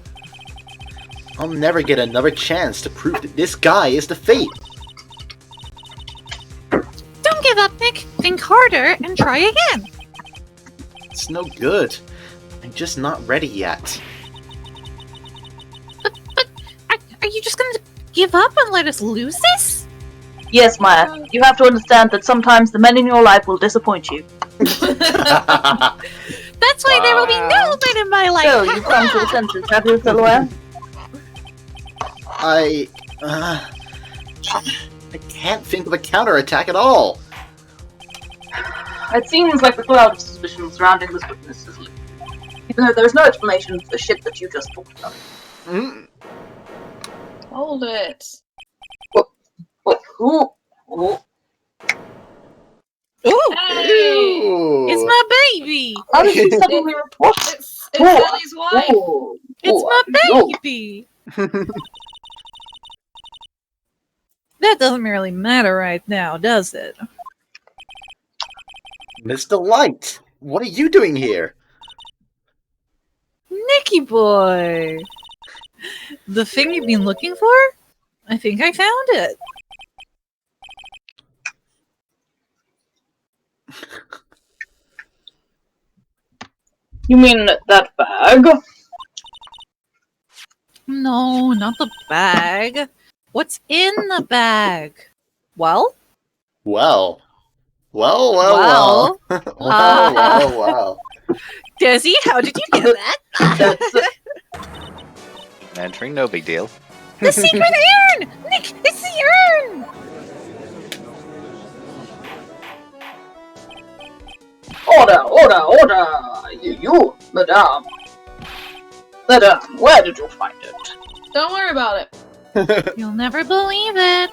I'll never get another chance to prove that this guy is the fate. Don't give up, Nick. Think harder and try again. It's no good. I'm just not ready yet. Are you just gonna give up and let us lose this? Yes, Maya, you have to understand that sometimes the men in your life will disappoint you. That's why there will be no men in my life. So, you've come to the senses, have you, Silhouette? I can't think of a counterattack at all. It seems like the cloud of suspicion surrounding this witness is lifting. Even though there's no explanation for the shit that you just talked about. Hold it. What? Who? Ooh, Hey! Ew. it's my baby. How did you suddenly report? It's Ellie's wife. It's my baby. That doesn't really matter right now, does it? Mr. Light, what are you doing here? Nicky boy. The thing you've been looking for? I think I found it. You mean that bag? No, not the bag. What's in the bag? Well? Well. Well. Wow. Desi, how did you get that? Entering, no big deal. The secret urn! Nick, it's the urn! Order! You, madame. Madame, where did you find it? Don't worry about it. You'll never believe it.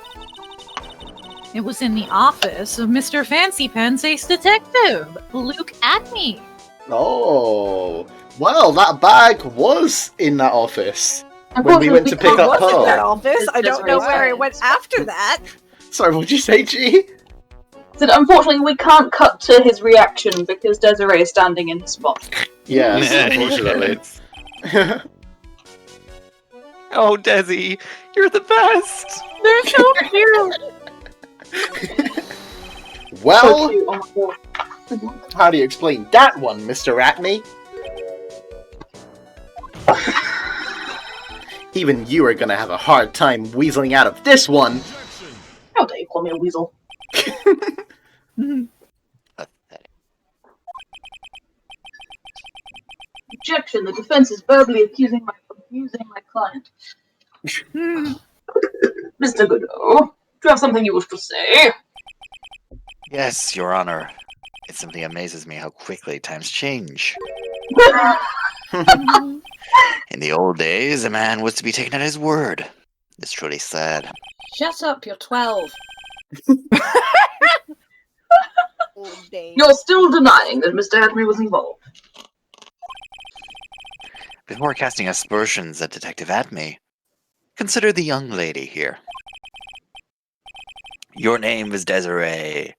It was in the office of Mr. Fancy Pants Ace Detective, Luke Atme. Oh. Well, that bag was in that office. When we went to pick up Was in that Pearl. office? I don't know where it went after that. Sorry, what'd you say, G? So unfortunately, we can't cut to his reaction because Desiree is standing in his spot. Yes, unfortunately. Oh, Desi, you're the best! They're so cute. Well, So cute, oh my God. how do you explain that one, Mr. Atme? Even you are gonna have a hard time weaseling out of this one. How dare you call me a weasel? Objection, the defense is verbally accusing my client. Mr. Godot, do you have something you wish to say? Yes, Your Honor. It simply amazes me how quickly times change. In the old days, a man was to be taken at his word. It's truly sad. Shut up, you're 12. Old days. You're still denying that Mr. Henry was involved. Before casting aspersions at Detective Atme, consider the young lady here. Your name is Desiree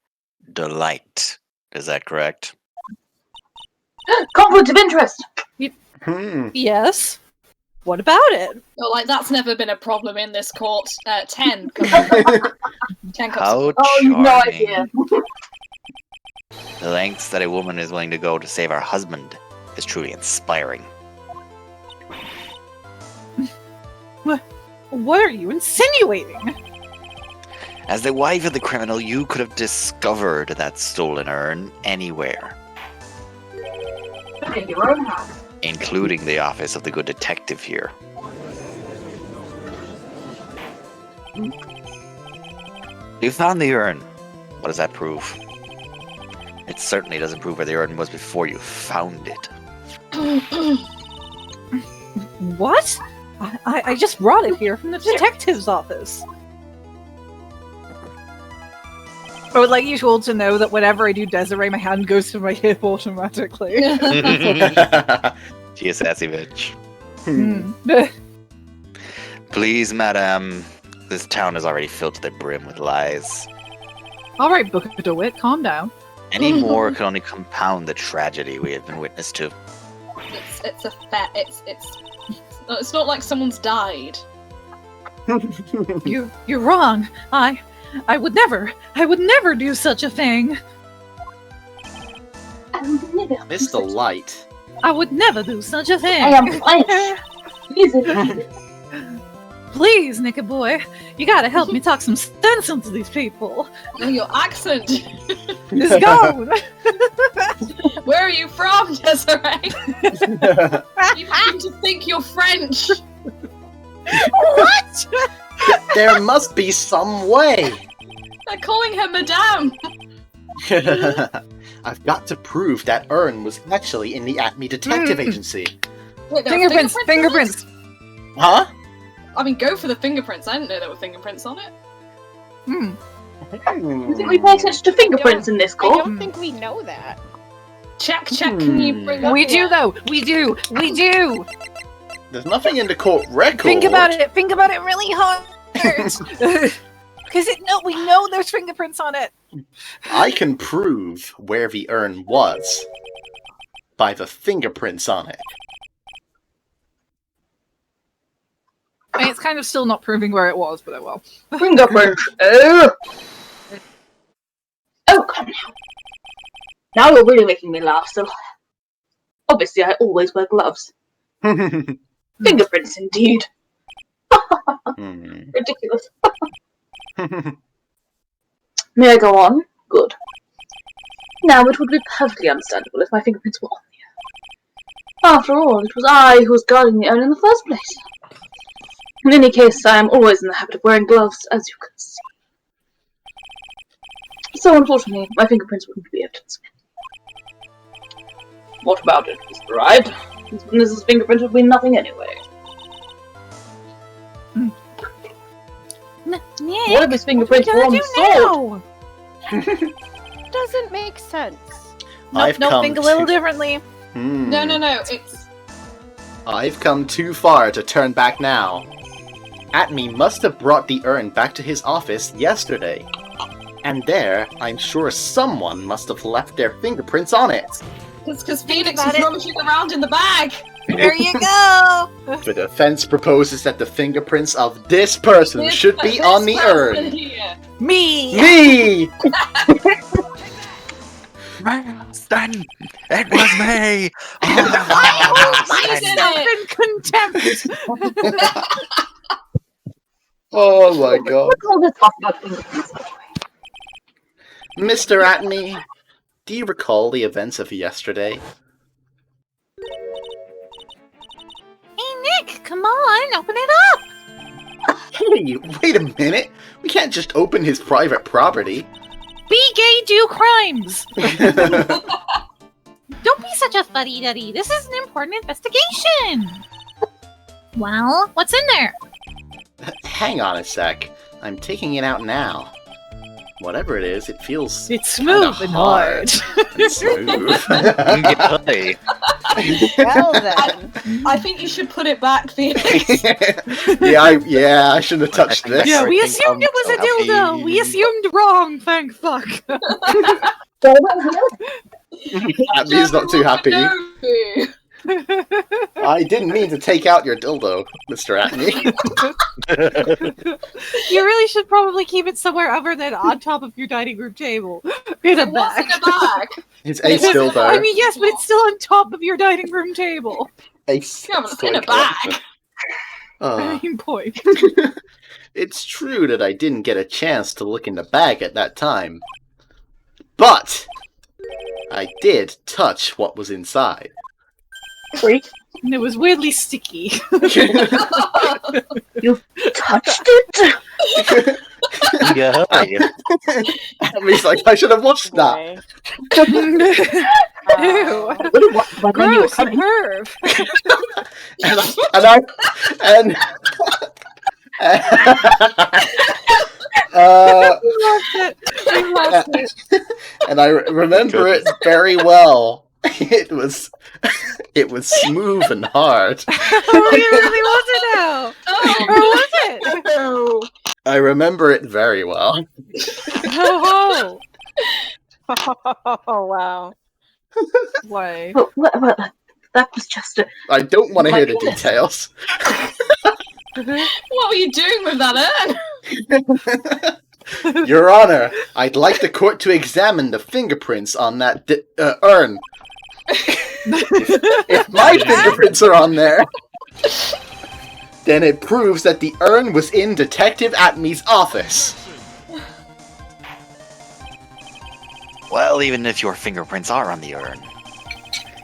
Delight. Is that correct? Conflict of interest! Yes. What about it? Oh, like that's never been a problem in this court. 10. 10 How Oh, you've no charming. idea. The lengths that a woman is willing to go to save her husband is truly inspiring. What are you insinuating? As the wife of the criminal, you could have discovered that stolen urn anywhere, In your own house. including the office of the good detective here. You found the urn. What does that prove? It certainly doesn't prove where the urn was before you found it. What? I just brought it here from the detective's office. I would like you all to know that whenever I do Desiree, my hand goes to my hip automatically. She is sassy bitch. Hmm. Please, madame. This town is already filled to the brim with lies. Alright, Booker DeWitt, calm down. Any more can only compound the tragedy we have been witness to. It's a fact. It's not like someone's died. You're wrong. I would never do such a thing. Mr. Light. I would never do such a thing. I am French. Please, Please, Nicky boy, you gotta help me talk some sense into these people. No, your accent. It's gone. Where are you from, Desiree? You seem to think you're French. What? There must be some way. They're calling her Madame. I've got to prove that urn was actually in the Atme Detective Agency. Wait, there were Fingerprints. fingerprints. Huh? I mean, go for the fingerprints. I didn't know there were fingerprints on it. You think we pay attention to fingerprints in this I court? don't think we know that. Check. Can you bring up We the- do though. We do. There's nothing in the court record. Think about it really hard. Because we know there's fingerprints on it. I can prove where the urn was by the fingerprints on it. I mean, it's kind of still not proving where it was, but oh well. Fingerprints. Oh, come now. Now you're really making me laugh, so... Obviously, I always wear gloves. Fingerprints, indeed. Ridiculous. May I go on? Good. Now, it would be perfectly understandable if my fingerprints were on the urn. After all, it was I who was guarding the urn in the first place. In any case, I am always in the habit of wearing gloves, as you can see. So, unfortunately, my fingerprints wouldn't be evidence. What about it, Mr. Wright? These witnesses' fingerprints would mean nothing anyway. Nick, What if his fingerprints were on the sword? Doesn't make sense. I've Nope, come think a little to- differently. No. It's I've come too far to turn back now. Atme must have brought the urn back to his office yesterday. And there, I'm sure someone must have left their fingerprints on it. because Phoenix about was it. rummaging around in the bag. There you go. The defense proposes that the fingerprints of this person This should be this on the person urn. here. Me. Me! Marston! It was me! Myself in contempt. Oh my god. What's all this talk about fingerprints anyway? Mr. Atme, do you recall the events of yesterday? Hey, Nick, come on, open it up. Hey, wait a minute. We can't just open his private property. Be gay, do crimes. Don't be such a fuddy-duddy. This is an important investigation. Well, what's in there? Hang on a sec. I'm taking it out now. Whatever it is, it feels It's smooth kinda and hard. and smooth. Hey. Well then. I think you should put it back, Phoenix. I shouldn't have touched I think this. Yeah, we Everything assumed it was a comes to dildo. We assumed wrong. Thank fuck. He's not too happy. No. I didn't mean to take out your dildo, Mr. Atney. You really should probably keep it somewhere other than on top of your dining room table. In a What's in bag. the bag? It's Ace dildo. I mean, yes, but it's still on top of your dining room table. Ace. Yeah, but it's in toy a bag. collection. Main point. It's true that I didn't get a chance to look in the bag at that time. But I did touch what was inside. Freak. And it was weirdly sticky. You touched it? Yeah. He's like, I should have watched that. Ew. But then you were Gross, coming. perv. We lost it. And I remember it very well. It was smooth and hard. Oh, it really wasn't out. Or was it? I remember it very well. Oh, Oh wow. why? But that was just a... I don't want to My hear the goodness. details. What were you doing with that urn? Your Honor, I'd like the court to examine the fingerprints on that urn. If my fingerprints are on there, then it proves that the urn was in Detective Atmey's office. Well, even if your fingerprints are on the urn,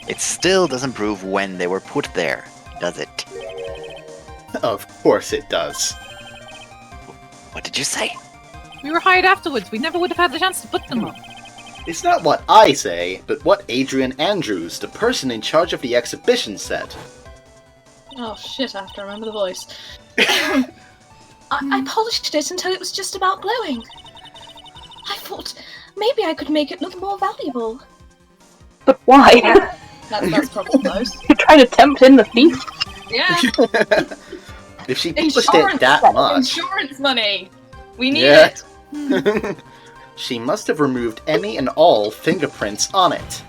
it still doesn't prove when they were put there, does it? Of course it does. What did you say? We were hired afterwards. We never would have had the chance to put them up. It's not what I say, but what Adrian Andrews, the person in charge of the exhibition, said. Oh shit, I have to remember the voice. I polished it until it was just about glowing. I thought maybe I could make it look more valuable. But why? That's probably close. You're trying to tempt in the thief? Yeah. If she published it that much, Insurance money! We need Yeah. it! she must have removed any and all fingerprints on it.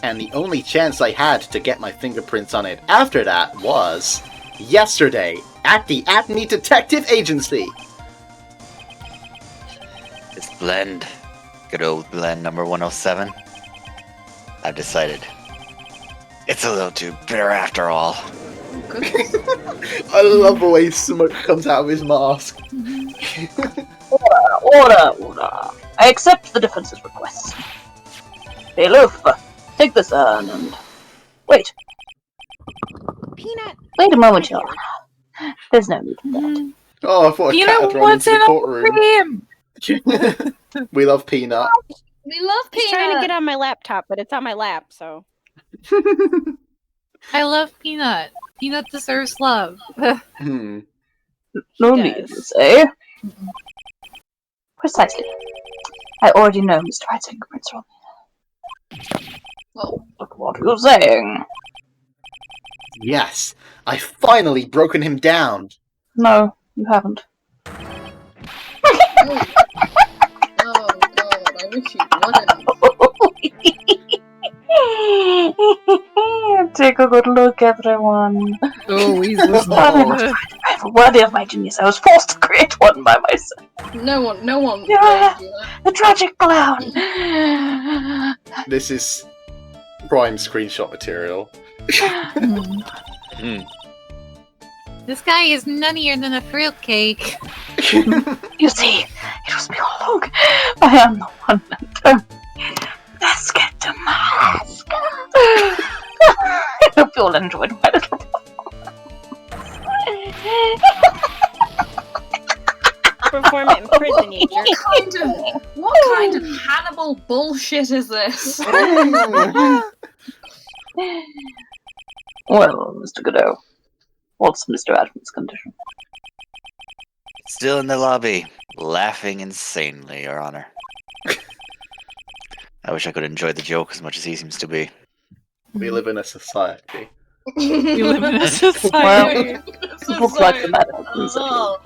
And the only chance I had to get my fingerprints on it after that was yesterday at the Atney Detective Agency. This blend, good old blend number 107. I've decided it's a little too bitter after all. Goodness. I love the way smoke comes out of his mask. Order. I accept the defense's request. Bailiff, take this urn and... Wait. Peanut. Wait a moment, Your Honor. There's no need for that. Oh, I thought a You cat know had run what's into in the a courtroom. cream? We love Peanut. We love He's Peanut! trying to get on my laptop, but it's on my lap, so. I love Peanut. Peanut deserves love. Hmm. No He need does. to say. Precisely. I already know Mr. Wright's fingerprints are on there. Well, But what are you saying? Yes, I've finally broken him down. No, you haven't. oh god, I wish you wouldn't. Take a good look, everyone. Oh, he's listening. Worthy of my genius, I was forced to create one by myself. No one Yeah. will do that. The tragic clown. This is prime screenshot material. This guy is nuttier than a fruitcake. You see, it was me all along. I am the one and only. Let's get to mask. I hope you all enjoyed my little Perform it in prison, you jerk. What kind of Hannibal bullshit is this? Well, Mr. Godot, what's Mr. Adams' condition? Still in the lobby, laughing insanely, Your Honor. I wish I could enjoy the joke as much as he seems to be. We live in a society. We live in a society. Looks like the matter. Oh,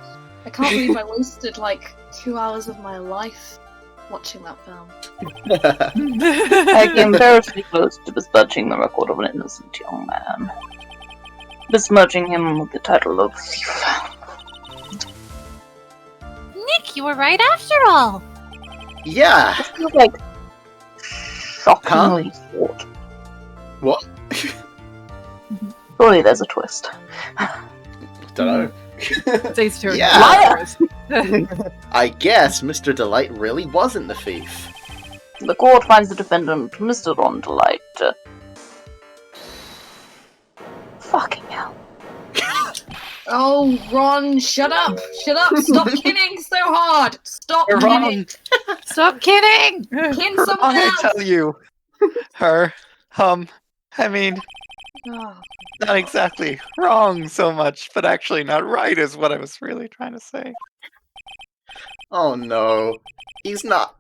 I can't believe I wasted like 2 hours of my life watching that film. I came perilously close to besmirching the record of an innocent young man. Besmirching him with the title of thief. Nick, you were right after all. Yeah. This feels like shockingly short. What? Surely there's a twist. Don't know. Today's turn. Yeah. I guess Mr. Delight really wasn't the thief. The court finds the defendant, Mr. Ron Delight. Fucking hell. Oh, Ron, shut up! Shut up! Stop kidding so hard! Stop You're kidding! wrong. Stop kidding. Kin someone I else! tell you. Her. I mean, Oh, not exactly wrong so much, but actually not right is what I was really trying to say. Oh no. He's not.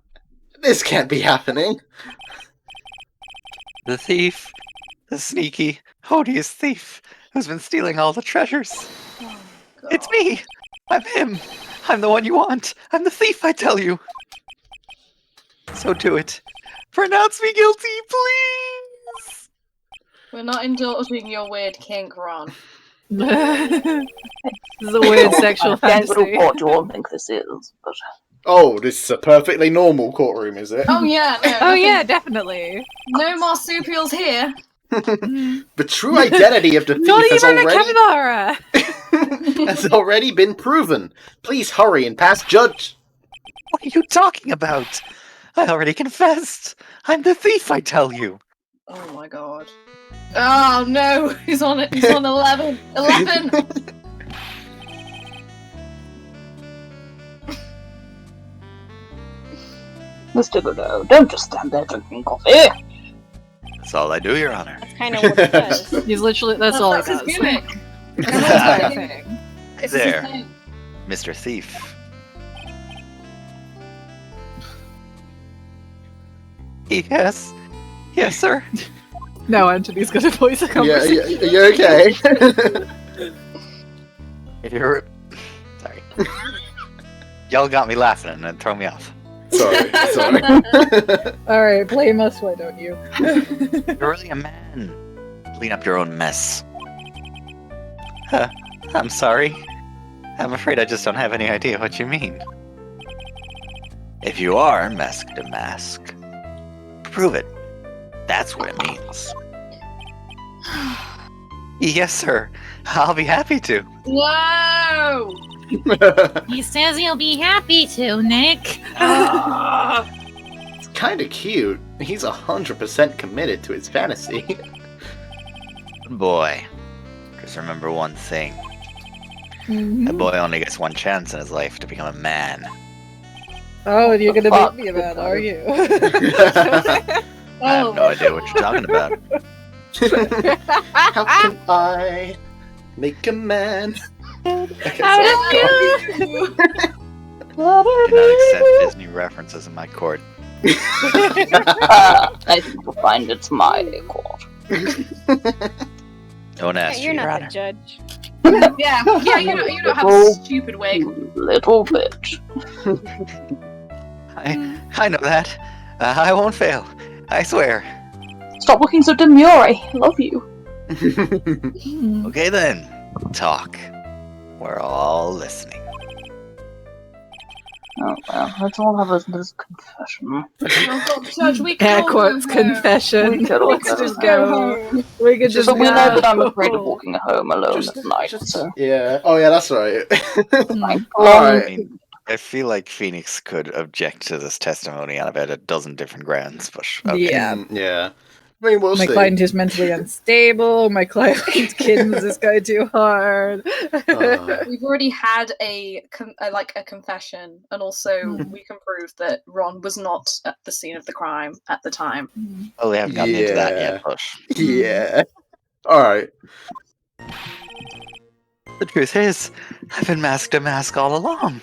This can't be happening. The thief. The sneaky, odious thief who's been stealing all the treasures. oh It's me! I'm him! I'm the one you want! I'm the thief, I tell you! So do it. Pronounce me guilty, please! We're not indulging your weird kink, Ron. This is a weird sexual I can't go to fantasy. court, you all think this is, but... Oh, this is a perfectly normal courtroom, is it? Oh yeah, no. Oh yeah, definitely. No marsupials here. The true identity of the thief Not has even a already capybara. has already been proven. Please hurry and pass judge. What are you talking about? I already confessed! I'm the thief, I tell you! Oh my god. Oh no, he's on it. He's on 11. 11. Mr. Godot, don't just stand there drinking coffee. That's all I do, Your Honor. That's kind of what it does. He's literally, that's all he That's his does. gimmick. That's his thing. It's There. his thing. Mr. Thief. Yes. Yes, sir. No, Anthony's gonna voice a Yeah, conversation. you okay? If you're... Sorry. Y'all got me laughing and then throw me off. sorry. Alright, blame us, why don't you? You're really a man. Clean up your own mess. I'm sorry. I'm afraid I just don't have any idea what you mean. If you are mask to mask, prove it. That's what it means. Yes, sir. I'll be happy to. No! He says he'll be happy to, Nick. It's kind of cute. He's 100% committed to his fantasy. Good boy. Just remember one thing. A boy only gets one chance in his life to become a man. Oh, you're gonna Fuck. make me a man, are you? I have no idea what you're talking about. How can I make a man? Okay, How sorry. did you? Do not accept Disney references in my court. I think you'll find it's my court. Don't ask, You're Your not Honor. the judge. Yeah, you don't have a stupid wig. Little bit. I know that. I won't fail. I swear. Stop looking so demure, I love you. Okay then. Talk. We're all listening. Oh well, let's all have this confession. Oh god, Judge, we Air can't quotes go home. confession. We could all Let's go just home. go. We could just But we know that I'm go. afraid of walking home alone Just- at night, just- so... Yeah. Oh, yeah, that's right. Like, Alright. I mean, I feel like Phoenix could object to this testimony on about a dozen different grounds, but okay. Yeah. Yeah. I mean, we'll My see. client is mentally unstable. My client kiddens this guy too hard. We've already had a confession, and also we can prove that Ron was not at the scene of the crime at the time. Oh, we haven't gotten into that Yeah. yet, Push. Yeah. Alright. The truth is, I've been mask to mask all along.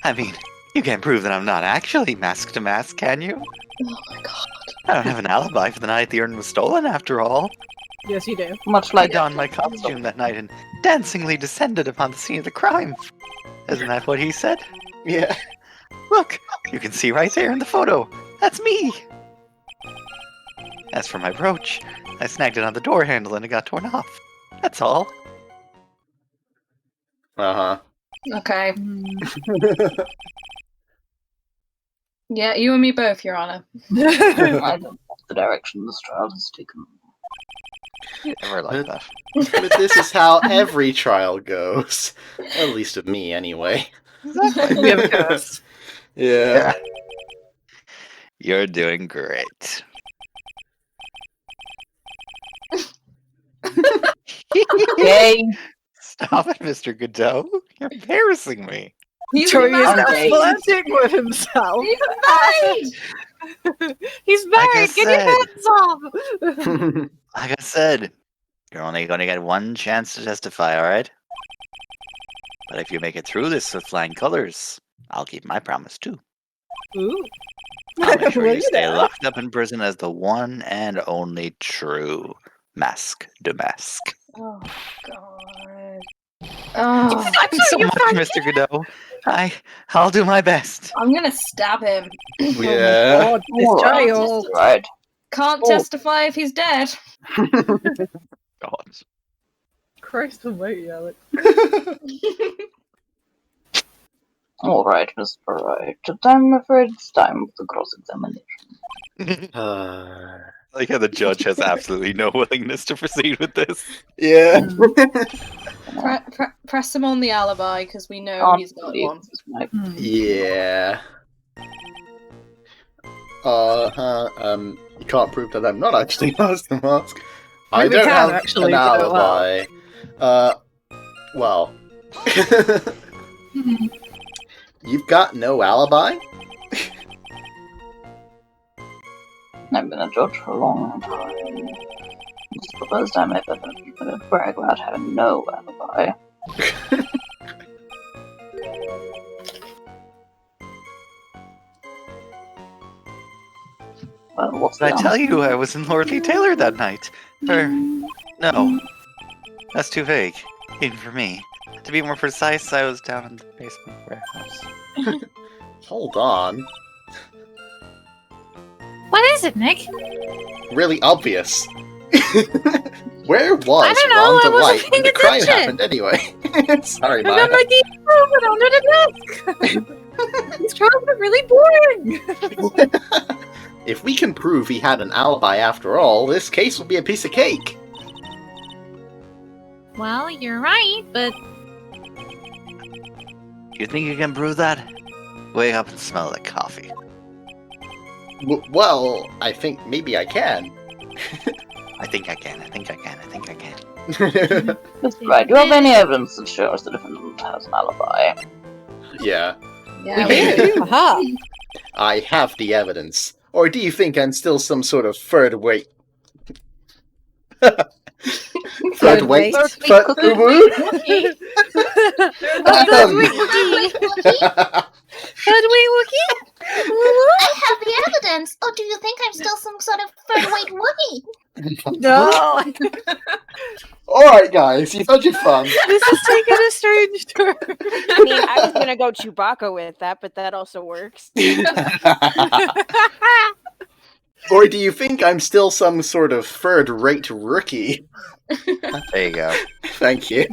I mean, you can't prove that I'm not actually mask to mask, can you? Oh my god. I don't have an alibi for the night the urn was stolen, after all. Yes, you do. Much I like donned my costume that night and dancingly descended upon the scene of the crime. Isn't that what he said? Yeah. Look, you can see right there in the photo. That's me. As for my brooch, I snagged it on the door handle and it got torn off. That's all. Uh-huh. Okay. Yeah, you and me both, Your Honor. I don't know the direction this trial has taken. Never like that. But this is how every trial goes. At least of me, anyway. We have a curse. Yeah. You're doing great. Yay! Stop it, Mr. Godot. You're embarrassing me. He's Troy is now married. flirting with himself. He's married! He's Like I married. Get your said. hands off. Like I said, you're only going to get one chance to testify, alright? But if you make it through this with flying colors, I'll keep my promise too. Ooh. I'll make sure Will you you stay now? locked up in prison as the one and only true Masque de Masque. Oh, God. Oh, Thank you so much, Mr. Godot. I'll do my best. I'm gonna stab him. Yeah. God, this Alright, child. right. Can't Oh. testify if he's dead. God. Christ almighty, Alex. Alright, Mr. Right. I'm afraid it's time for the cross-examination. Like how the judge has absolutely no willingness to proceed with this. Yeah. Press him on the alibi, because we know he's got Honestly, one. this is my- Yeah. You can't prove that I'm not actually Master Mask. I We don't can have actually, an but, alibi. Well. You've got no alibi? I've been a judge for a long time. This is the first time I've ever been brag about having no alibi. Well, what's Did I the tell you I was in Lordly Taylor that night? Or, no. That's too vague. Even for me. To be more precise, I was down in the basement warehouse. Hold on. What is it, Nick? Really obvious. Where was I don't know, I Rhonda wasn't White when paying the crime attention. happened anyway? Sorry, I got Maya. my deep movement under the desk. These trials are really boring. If we can prove he had an alibi after all, this case will be a piece of cake. Well, you're right, but You think you can prove that? Wake up and smell the coffee. Well, I think maybe I can. I think I can. I think I can. I think I can. Mr. Right, do you have any evidence that shows the defendant has an alibi? Yeah, Yeah, We do. Aha. I have the evidence. Or do you think I'm still some sort of third weight? Third weight? Third Woo? Wookie. I have the evidence. Or do you think I'm still some sort of third-weight Wookiee? No, Alright, guys, you've had your fun. this is taking a strange turn. I mean, I was gonna go Chewbacca with that, but that also works. Or do you think I'm still some sort of third-rate rookie? There you go. Thank you.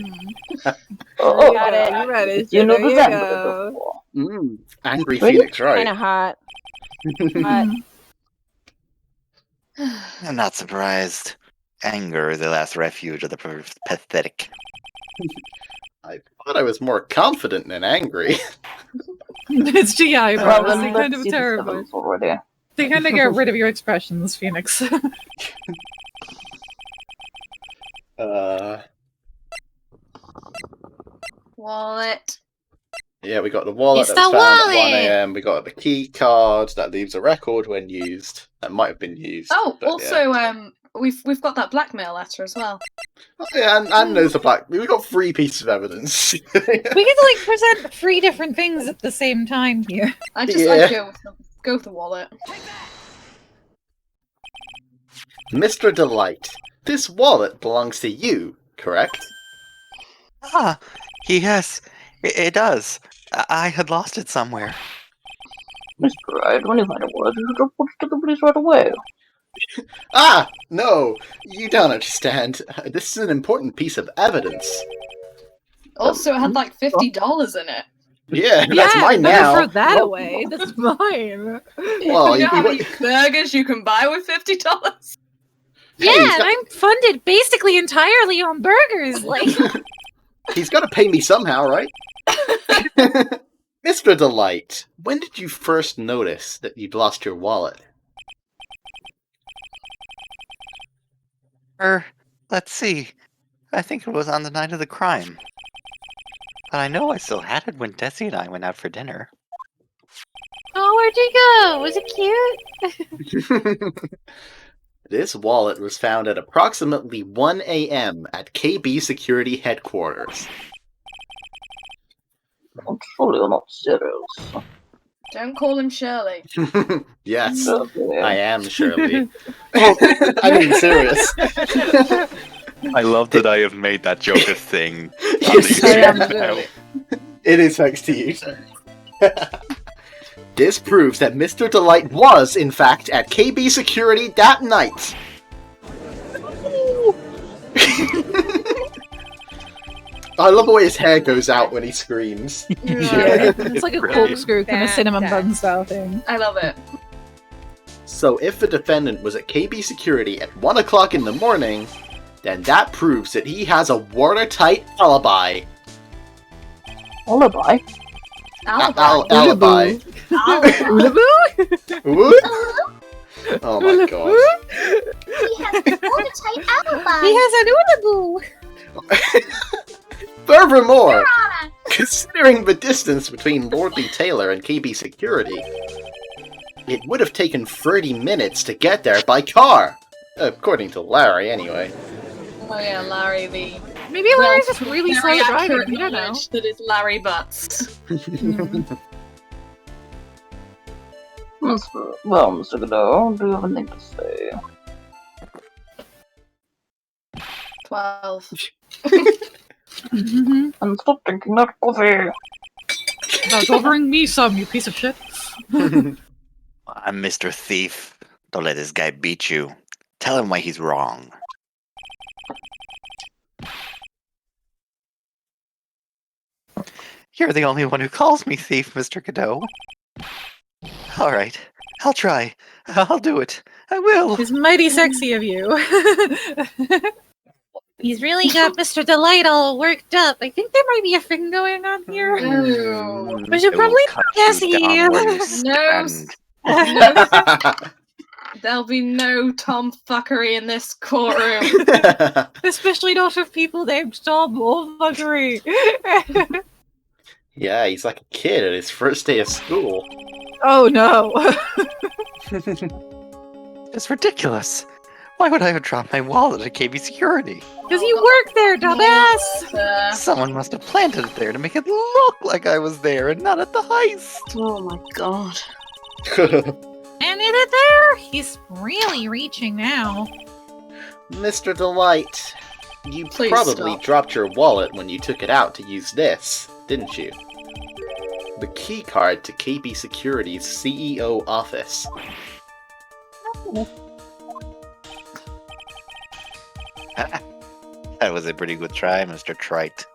Oh, Got it. You read it. you know There the you Zen go. before. Angry Really? Phoenix, right? Kind of hot. Hot. I'm not surprised. Anger is the last refuge of the pathetic. I thought I was more confident than angry. It's GI Well, brows. then They let's kind of see the terrible. evidence already. They kind of get rid of your expressions, Phoenix. wallet. Yeah, we got the wallet It's that was the found at 1 wallet! a.m. We got the key card that leaves a record when used. That might have been used. Oh, but also, we've got that blackmail letter as well. yeah, and there's the black. We got 3 pieces of evidence. we get to like present 3 different things at the same time here. I'd Yeah. go with the wallet. Mr. Delight, this wallet belongs to you, correct? Ah, yes, it does. I had lost it somewhere. Mr. Wright, when you find a wallet, you should report it to the police right away. Ah, no, you don't understand. This is an important piece of evidence. Also, it had like $50 in it. Yeah, that's mine better now. throw that away. That's mine. Well, You know how many burgers you can buy with $50? Yeah, he's and got- I'm funded basically entirely on burgers. Like, He's got to pay me somehow, right? Mr. Delight, when did you first notice that you'd lost your wallet? Let's see. I think it was on the night of the crime. But I know I still had it when Desi and I went out for dinner. oh, where'd you go? Was it cute? This wallet was found at approximately 1 a.m. at KB Security Headquarters. I'm surely not serious. Don't call him Shirley. Yes, Okay. I am Shirley. I mean, serious. I love that I have made that joke a thing. Yes, I am now. it is thanks to you, sir. This proves that Mr. Delight was, in fact, at KB Security that night. I love the way his hair goes out when he screams. Yeah, it's like a Brilliant. corkscrew kind of cinnamon bun style thing. I love it. So if the defendant was at KB Security at 1 o'clock in the morning, then that proves that he has a watertight alibi. Alibi? Alibi. Ulaboo? What? Oh my god. He has a watertight alibi. He has an ulaboo. Furthermore, Your Honor. considering the distance between Lordly Taylor and KB Security, it would have taken 30 minutes to get there by car. According to Larry, anyway. Oh yeah, Larry the... Maybe Larry's just really slow very at driving. accurate We don't know. knowledge that is Larry Butts. Mr. Godot, do you have anything to say? 12. Mm-hmm. And stop drinking that coffee. That's offering me some, you piece of shit. I'm Mr. Thief. Don't let this guy beat you. Tell him why he's wrong. You're the only one who calls me thief, Mr. Godot. Alright, I'll try. I'll do it. I will. It's mighty sexy of you. He's really got Mr. Delight all worked up. I think there might be a thing going on here. No. We should It will probably cut guess you down where you No. stand. There'll be no tomfuckery in this courtroom. Especially not of people named Tom or Fuckery. Yeah, he's like a kid at his first day of school. Oh no. It's ridiculous. Why would I have dropped my wallet at KB Security? Because you work there, dumbass! Someone must have planted it there to make it look like I was there and not at the heist. Oh my god. And is it there? He's really reaching now. Mr. Delight, you Please probably stop. dropped your wallet when you took it out to use this, didn't you? The key card to KB Security's CEO office. That was a pretty good try, Mr. Trite.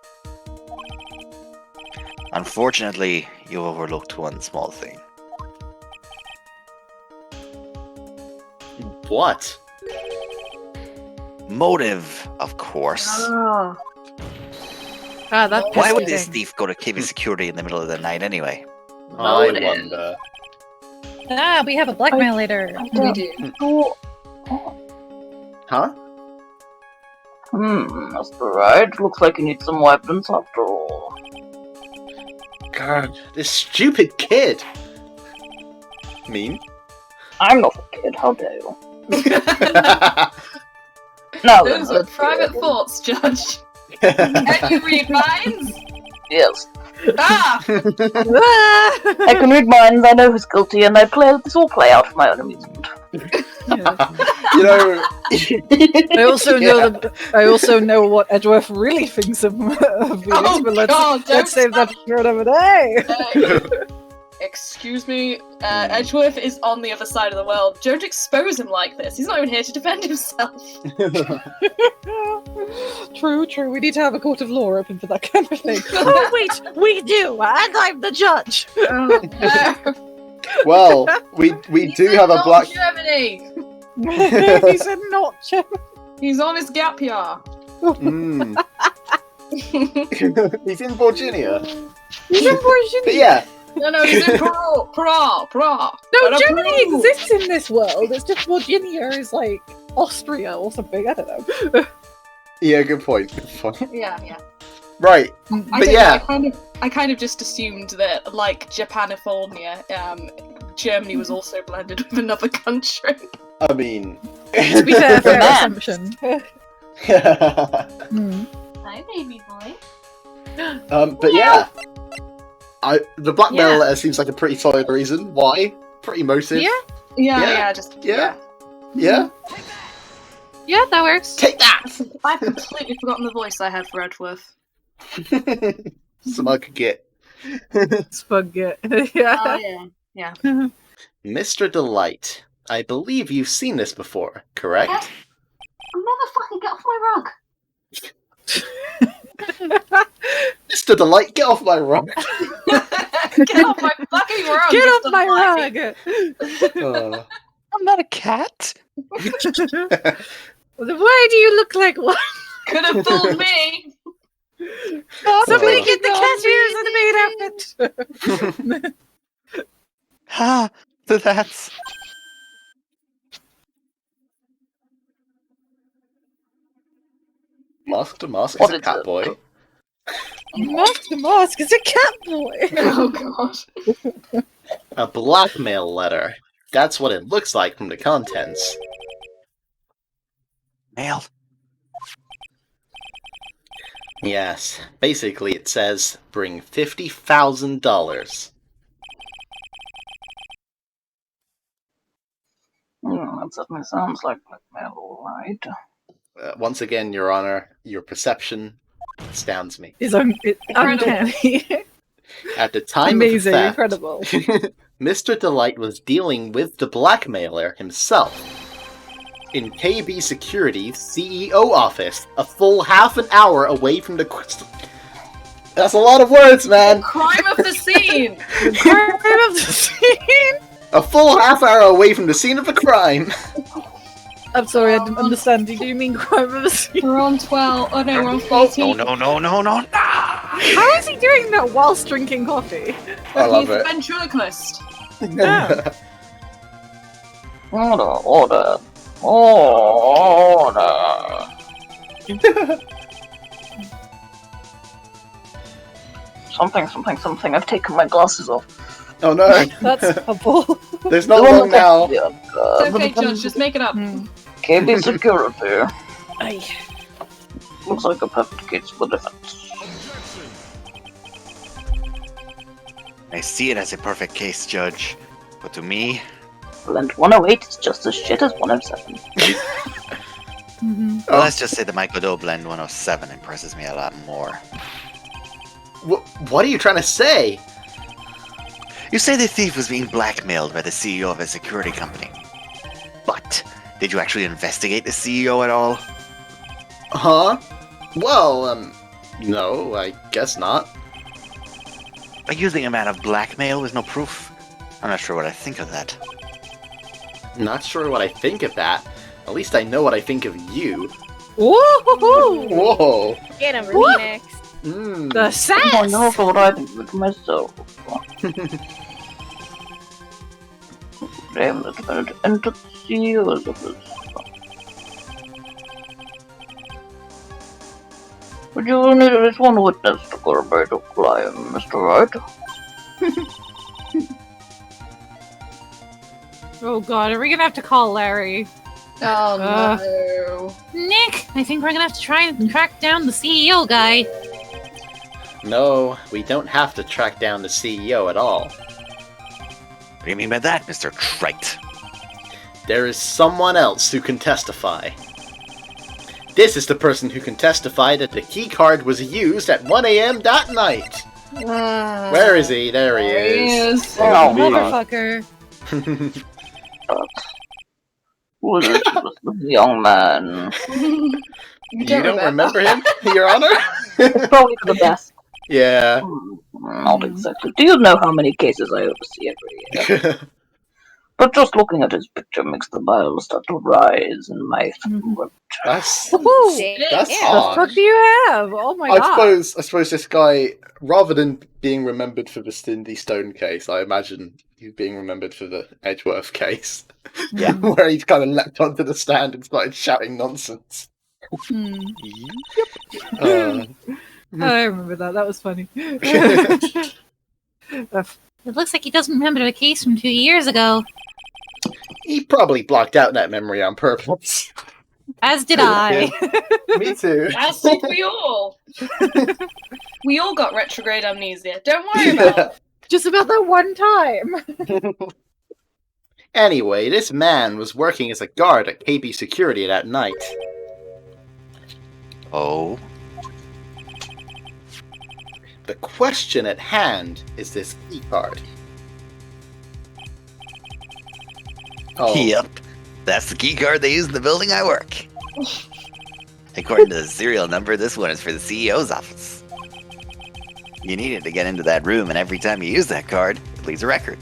Unfortunately, you overlooked one small thing. What? Motive, of course. Oh. Ah, that Why would pesky this thing. thief go to KB Security in the middle of the night anyway? I Motive. wonder. Ah, we have a blackmailer. We do. Oh, Huh? Mr. Wright, looks like you need some weapons after all. God, this stupid kid! Mean? I'm not a kid, how dare you? Now then, Those are let's private see. thoughts, Judge. Can you read minds? Yes. Ah! I can read minds, I know who's guilty, and I play this all play out for my own amusement. You know, I also know what Edgeworth really thinks of Venus, but let's save that for another day. Excuse me, Edgeworth is on the other side of the world. Don't expose him like this. He's not even here to defend himself. True. We need to have a court of law open for that kind of thing. Oh wait, we do, and I'm the judge. Oh, no. well, we do have a Not black. Germany. He said not German. He's on his gap year. Mm. He's in Virginia. He's in Virginia. But yeah, No, he's in Peru. No, Germany exists in this world. It's just Virginia is like Austria or something. I don't know. yeah, good point. Yeah. Right, but yeah. I kind of just assumed that, like Japanifornia, Germany was also blended with another country. I mean, To be fair assumption. Hi, baby boy. but yeah, the blackmail letter seems like a pretty solid reason. Why? Pretty motive. Yeah. Yeah, Yeah, that works. Take that. I've completely forgotten the voice I had for Edgeworth. Smug git. Spaghetti. Yeah. Oh yeah. Mr. Delight, I believe you've seen this before, correct? Yes. Motherfucker, get off my rug. Mr. Delight, get off my rug. Get off my fucking rug! Get off Mr. my Blackie. rug! I'm not a cat. Why do you look like one? Could have fooled me. Somebody get the cat ears and the maid outfit. Ha! That's. Mask to mask What is a is cat it? boy. Mask to mask is a cat boy. Oh god. A blackmail letter. That's what it looks like from the contents. Mail. Yes, basically it says, bring $50,000. That certainly sounds like blackmail, all right. Once again, Your Honor, your perception astounds me. It's uncanny. At the time Amazing, of the incredible. theft, Mr. Delight was dealing with the blackmailer himself. In KB Security's CEO office, a full half an hour away from the... That's a lot of words, man! Crime of the scene! Crime of the scene! A full half hour away from the scene of the crime! I'm sorry, I didn't understand. Do you mean crime of the scene? We're on 12. Oh no, we're on 14. No. How is he doing that whilst drinking coffee? I love He's it. a ventriloquist. Order. Something. I've taken my glasses off. Oh no, That's helpful. there's not long now. It's okay, Judge, just make it up. KB Security. Aye. Looks like a perfect case for defense. I see it as a perfect case, Judge. But to me, Blend 108 is just as shit as 107. well, let's just say the Michael Doe Blend 107 impresses me a lot more. What are you trying to say? You say the thief was being blackmailed by the CEO of a security company. But, did you actually investigate the CEO at all? Huh? Well, no, I guess not. Accusing a man of blackmail with no proof? I'm not sure what I think of that. Not sure what I think of that. At least I know what I think of you. Woohoo! Whoa! Get him, Remix. The I sass! know for what I think of it myself. Damn, let's better to enter the CEO's office. Would you need at least one witness to corroborate your claim, Mr. Wright? Oh god, are we gonna have to call Larry? Oh no. Nick, I think we're gonna have to try and track down the CEO guy. No, we don't have to track down the CEO at all. What do you mean by that, Mr. Trite? there is someone else who can testify. This is the person who can testify that the keycard was used at 1 a.m. that night. Where is he? There he is. Oh, Motherfucker. who is this young man? You don't remember him, Your Honor? It's probably for the best. Yeah. Not exactly. Do you know how many cases I oversee every year? But just looking at his picture makes the bile start to rise in my throat. That's Woohoo! that's The hard. fuck do you have? Oh my god. I suppose this guy, rather than being remembered for the Cindy Stone case, I imagine he's being remembered for the Edgeworth case. Yeah. Where he kind of leapt onto the stand and started shouting nonsense. Hmm. Uh, I remember that. That was funny. It looks like he doesn't remember the case from 2 years ago. he probably blocked out that memory on purpose. As did I. Me too. As did we all. We all got retrograde amnesia. Don't worry about it. Just about that one time. Anyway, this man was working as a guard at KB Security that night. Oh. The question at hand is this key card. Oh. Yep. That's the key card they use in the building I work. According to the serial number, this one is for the CEO's office. You need it to get into that room, and every time you use that card, it leaves a record.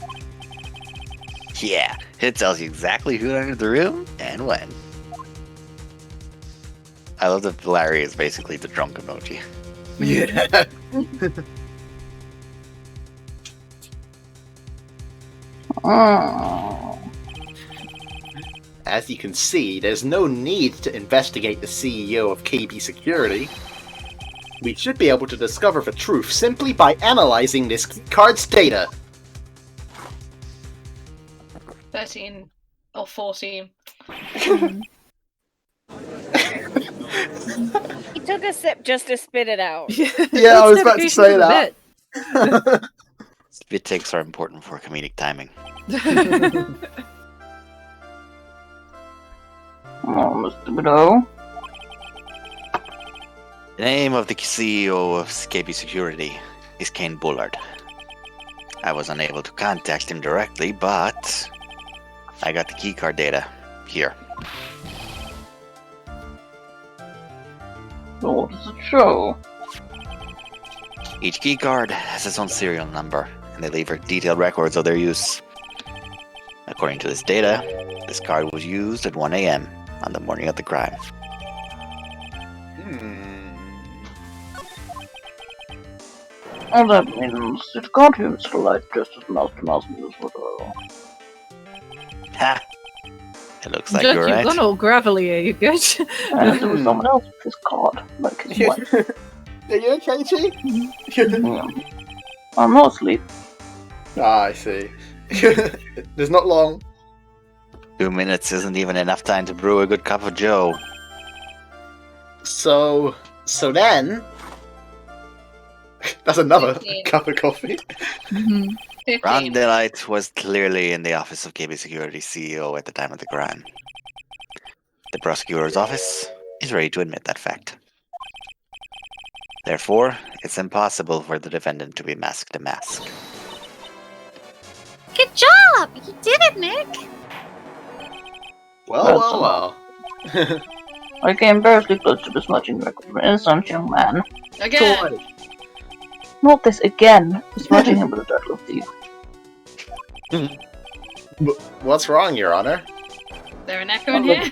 Yeah, it tells you exactly who entered the room and when. I love that Larry is basically the drunk emoji. Yeah. As you can see, there's no need to investigate the CEO of KB Security. We should be able to discover the truth simply by analyzing this card's data. 13 or 14. He took a sip just to spit it out. Yeah, I was about to say that. Spit takes are important for comedic timing. Oh, Mr. Widow. The name of the CEO of KB Security is Kane Bullard. I was unable to contact him directly, but I got the keycard data here. So what does it show? Each keycard has its own serial number, and they leave detailed records of their use. According to this data, this card was used at 1 a.m. on the morning of the crime. Oh, that means it can't use the light just as mouse moves with her. Ha! It looks like Judge, you're you've right. gone all gravelly, are you good? And there was someone else with this card, like his wife. Are you okay, Chi? Yeah. I'm not asleep. Ah, I see. There's not long. 2 minutes isn't even enough time to brew a good cup of joe. So then... That's another 15. cup of coffee. 15. Ron Delight was clearly in the office of KB Security CEO at the time of the crime. The prosecutor's office is ready to admit that fact. Therefore, it's impossible for the defendant to be masked a mask. Good job! You did it, Nick! Well. I came perilously close to besmudging record for an innocent young man. Again. Not this again, besmudging him with a title of thief. What's wrong, Your Honor? Is there an echo in here?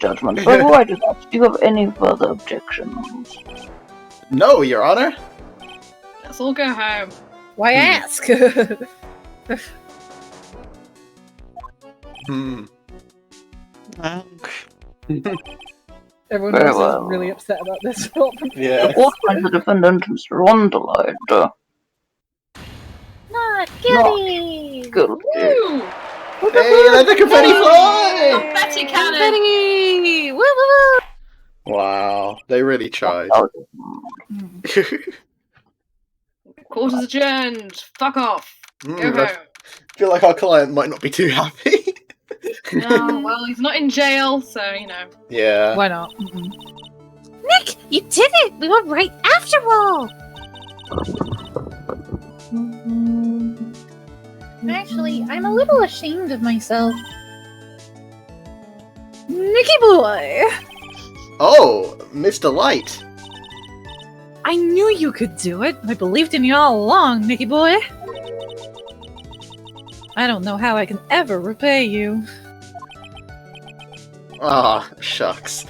Judgment. But before I do that, do you have any further objections? No, Your Honor. Let's all go home. Why ask? Hmm. Everyone Very else well. is really upset about this. Yeah. What finds the defendant, Mr. Wonderlight? Not guilty! Good. Woo! Hey, let the confetti fly! Confetti cannon! Confetti! Woo woo woo! Wow, they really tried. Court is adjourned. Fuck off. Go I home. feel like our client might not be too happy. Oh, well, he's not in jail, so, you know. Yeah. Why not? Nick, you did it! We were right after all! Actually, I'm a little ashamed of myself. Nicky boy! Oh, Mr. Light. I knew you could do it. I believed in you all along, Nicky boy. I don't know how I can ever repay you. Ah, shucks.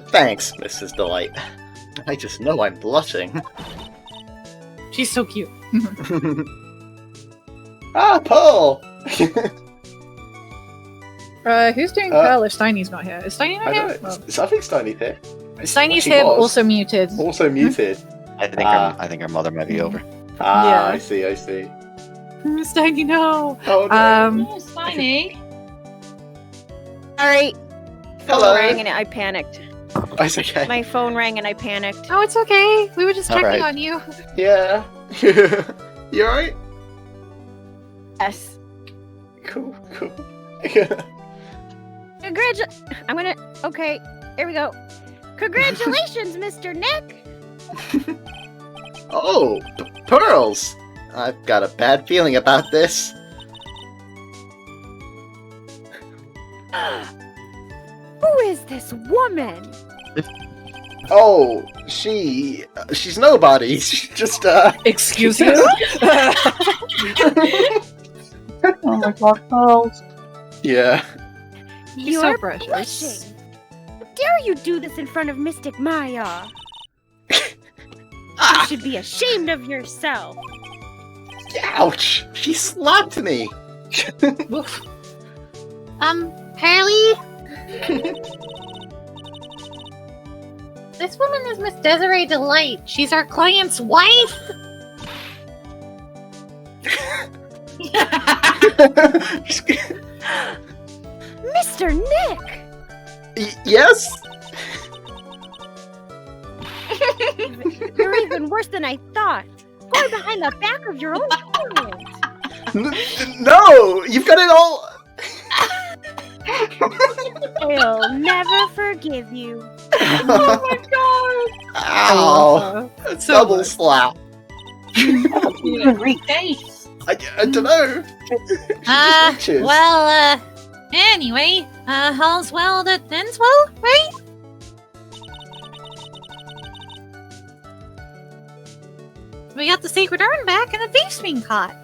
Thanks, Mrs. Delight. I just know I'm blushing. She's so cute. Ah, Pearl! Who's doing Pearl if Steiny's not here? Is Steiny not I here? don't know. Well, I think Steiny's here. Steiny's She here, but was. also muted. Also muted. I think our mother might be over. Ah, Yeah. I see, I see. Steiny, no! Oh, no. Oh, Spiny. Sorry. Hello. Phone rang and I panicked. It's okay. My phone rang and I panicked. Oh, it's okay. We were just checking Alright. on you. Yeah. You alright? Yes. Cool, cool. I'm gonna. Okay, here we go. Congratulations, Mr. Nick. Oh, pearls! I've got a bad feeling about this. Who is this woman? Oh, she's nobody. She's just, Excuse you? Oh my god, pearls. Yeah. She's so You're precious. blushing. How dare you do this in front of Mystic Maya? You should be ashamed of yourself. Ouch! She slapped me! Oof. Harley? This woman is Miss Desiree Delight. She's our client's wife. Mr. Nick! Yes? You're even worse than I thought. Going behind the back of your own client. No! You've got it all... I'll never forgive you. Oh my god! Ow! A double slap. Face. I don't know. She's Well, anyway, all's well that ends well, right? We got the sacred urn back and the thief's being caught.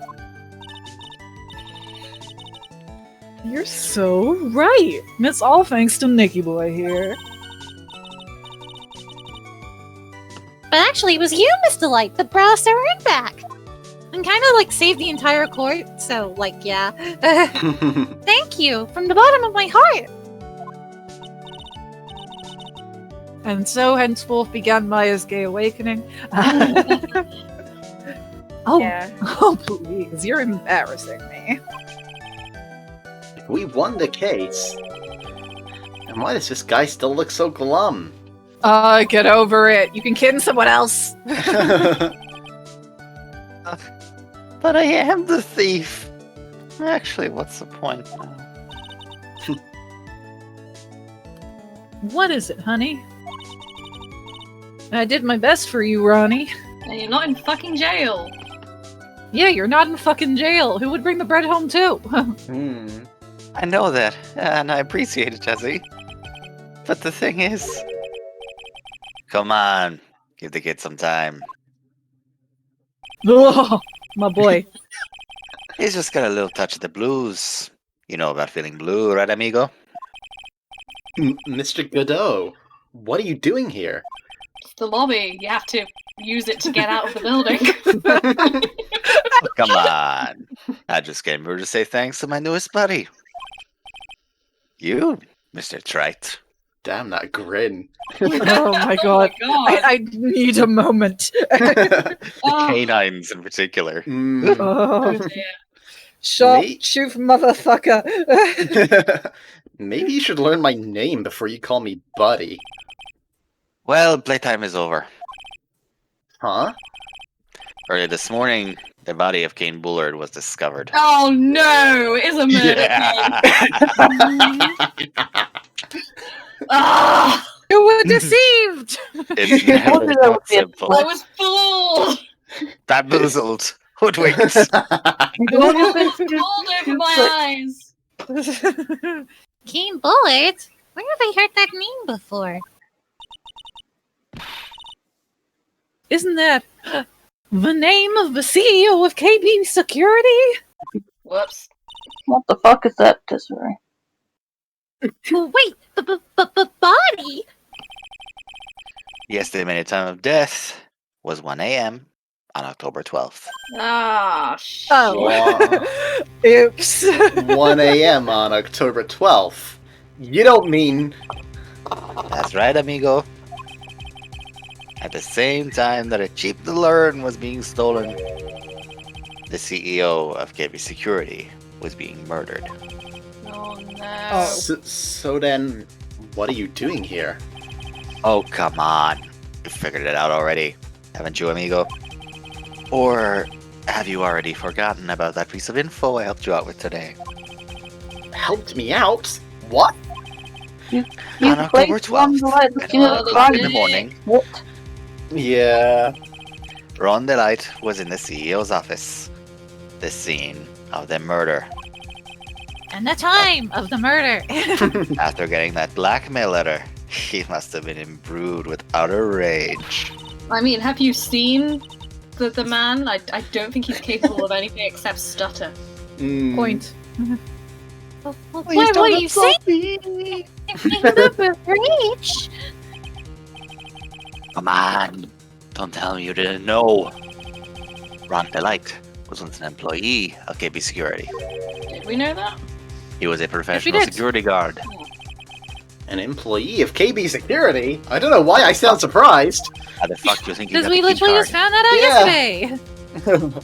You're so right. And it's all thanks to Nicky Boy here. But actually, it was you, Miss Delight, that brought us our urn back. And kind of, like, saved the entire court, so, like, yeah. Thank you, from the bottom of my heart. And so henceforth began Maya's gay awakening. Oh, Yeah. oh, please, you're embarrassing me. We won the case. And why does this guy still look so glum? Get over it. You can kid someone else. But I am the thief. Actually, what's the point now? What is it, honey? I did my best for you, Ronnie. And you're not in fucking jail. Yeah, you're not in fucking jail. Who would bring the bread home too? Hmm. I know that, and I appreciate it, Jesse. But the thing is... Come on, give the kid some time. Oh, my boy. He's just got a little touch of the blues. You know about feeling blue, right, amigo? Mr. Godot, what are you doing here? It's the lobby. You have to use it to get out of the building. Come on. I just came here to say thanks to my newest buddy. You, Mr. Trite. Damn that grin. Oh my god. God. I need a moment. Oh, Canines in particular. Mm. Oh, dear. sharp Me? tooth motherfucker. Maybe you should learn my name before you call me buddy. Well, playtime is over. Huh? Early this morning, The body of Kane Bullard was discovered. Oh no! It is a murder case. Ah! You were deceived! It's never that simple. I was fooled! Bamboozled. Hoodwinked. Fooled over my eyes! Keen Bullet? Where have I heard that name before? Isn't that the name of the CEO of KB Security? Whoops. What the fuck is that, Desiree? Oh, wait, body? The estimated time of death was 1 a.m. on October 12th. Ah, shit. Oh. Oops. 1 a.m. on October 12th. You don't mean... That's right, amigo. At the same time that a cheap DeLearn was being stolen, the CEO of KB Security was being murdered. Oh no. So then, what are you doing here? Oh, come on. You figured it out already, haven't you, amigo? Or have you already forgotten about that piece of info I helped you out with today? Helped me out? What? You On October placed one 12th, right at looking at 1 the o'clock in the crime. morning, What? Yeah. Ron Delight was in the CEO's office. The scene of the murder. And the time of the murder. After getting that blackmail letter, he must have been imbrued with utter rage. I mean, have you seen the man? I don't think he's capable of anything except stutter. Point. What are you saying? The breach? Come on, don't tell me you didn't know. Ron Delight was once an employee of KB Security. Did we know that? He was a professional did. security guard. An employee of KB Security? I don't know why I sound surprised. How the fuck do you think you Because got we the key literally card? just found that out Yeah. yesterday.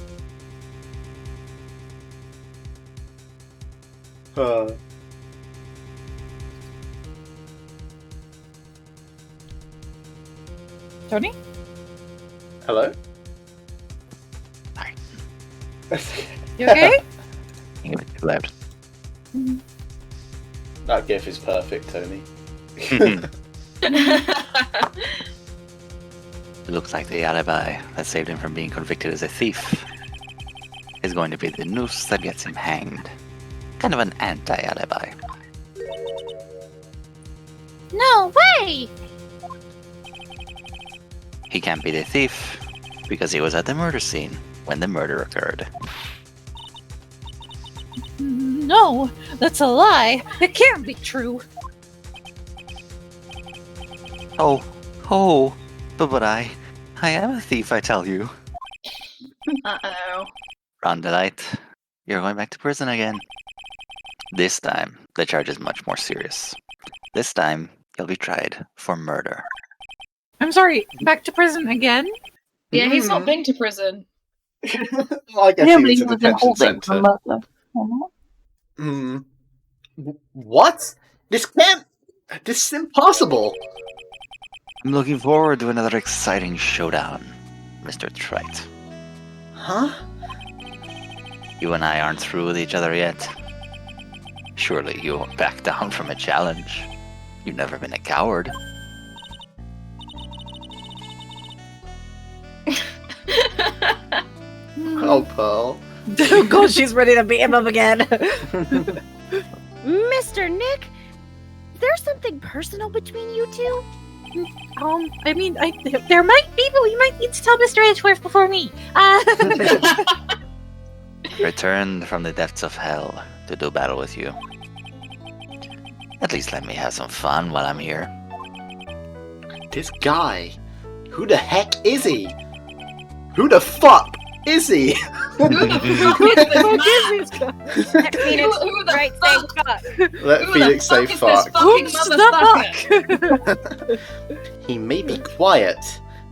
Tony? Hello? Sorry. You okay? Think of it too loud. That gif is perfect, Tony. It looks like the alibi that saved him from being convicted as a thief is going to be the noose that gets him hanged. Kind of an anti-alibi. No way! He can't be the thief because he was at the murder scene when the murder occurred. No, that's a lie. It can't be true. Oh, but I am a thief, I tell you. Uh-oh. Ron Delight, you're going back to prison again. This time, the charge is much more serious. This time, you'll be tried for murder. I'm sorry, back to prison again? Yeah, he's not been to prison. Well, I guess Yeah, he but was he in was in detention holding for center. murder. What? This is impossible. I'm looking forward to another exciting showdown, Mr. Trite. Huh? You and I aren't through with each other yet. Surely you won't back down from a challenge. You've never been a coward. Oh, Pearl. Oh god, she's ready to beat him up again. Mr. Nick, there's something personal between you two? I mean, there might be, but we might need to tell Mr. Edgeworth before me. Returned from the depths of hell to do battle with you. At least let me have some fun while I'm here. This guy. Who the heck is he? Who the fuck is he? Who the Right, fuck? fuck. Let Who Felix the say fuck is this fuck. fucking Oops, the motherfucker? He may be quiet,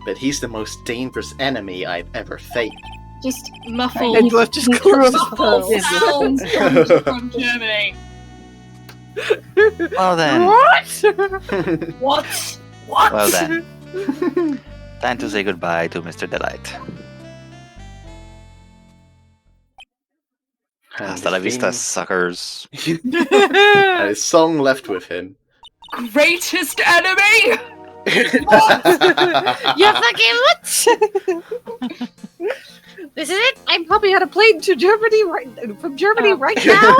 but he's the most dangerous enemy I've ever faced. Just muffled, Edgeworth just collapses muffled Pearl. sounds from Germany. Well then, What? well then. Time to say goodbye to Mr. Delight. Hasta la vista, suckers. And his song left with him. Greatest enemy! You fucking what? This is it. I'm probably on a plane to Germany from Germany right now.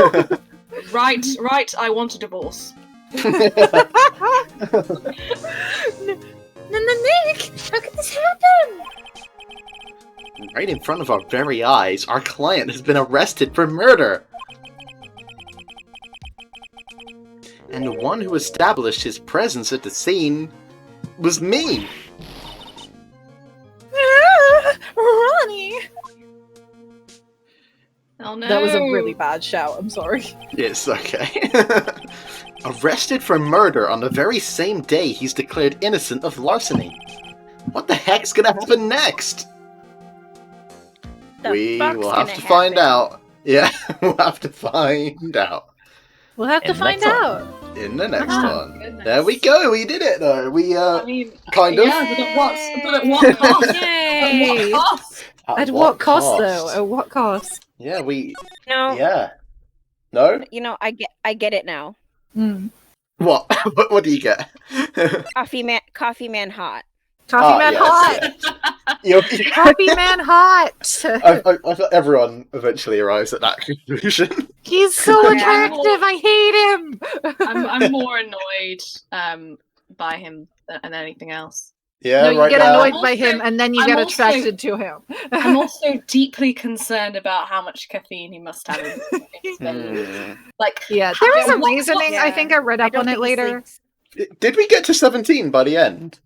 Right, I want a divorce. Nick, how could this happen? Right in front of our very eyes, our client has been arrested for murder. And the one who established his presence at the scene was me. Ronnie. Oh no. That was a really bad shout. I'm sorry. It's okay. Arrested for murder on the very same day he's declared innocent of larceny. What the heck's gonna happen next? We will have to find out. Yeah, we'll have to find out. We'll have to In the find next one. out. In the next Oh, one. goodness. There we go, we did it though. We I mean, kind of. yeah, but at what cost? Yay! At what cost? At what cost, though? At what cost? Yeah, we No, yeah. No? you know, I get it now. Mm. What? What do you get? Coffee man hot. Coffee man yes, hot. yes. Coffee man hot. I thought everyone eventually arrives at that conclusion. He's so Yeah. attractive. I hate him. I'm more annoyed by him than anything else. Yeah, No, you right get now. annoyed by him, and then you I'm get also- attracted to him. I'm also deeply concerned about how much caffeine he must have in his belly. Hmm. Like, Yeah, there is a what- reasoning. Yeah. I think I read I up don't on it think he later. sleeps. Did we get to 17 by the end?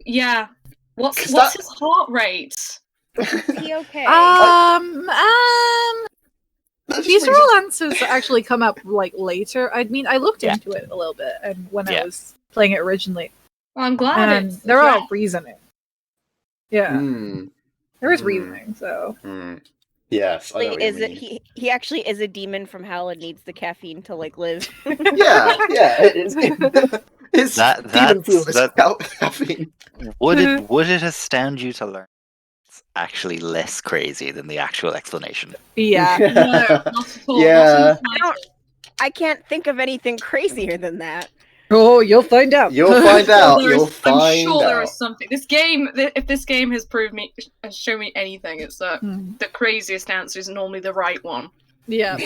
yeah. What's 'Cause his heart rate? Is he okay? That's These just are all answers that actually come up like later. I mean, I looked Yeah. into it a little bit, and when I Yeah. was playing it originally, Well, I'm glad and it's they're all addressed. reasoning. Yeah, Hmm. there is Hmm. reasoning. So Hmm. Yes, I know what you Is it mean. he actually is a demon from hell and needs the caffeine to like live? Yeah, it is. It's That- demon fuel that's- without caffeine. Would it astound you to learn it's actually less crazy than the actual explanation? yeah, No, not at all. Yeah. Not I can't think of anything crazier than that. oh, you'll find out. You'll find out. There is- You'll find I'm sure there out. is something. This game, if this game has shown me anything, it's that Hmm. the craziest answer is normally the right one. Yeah,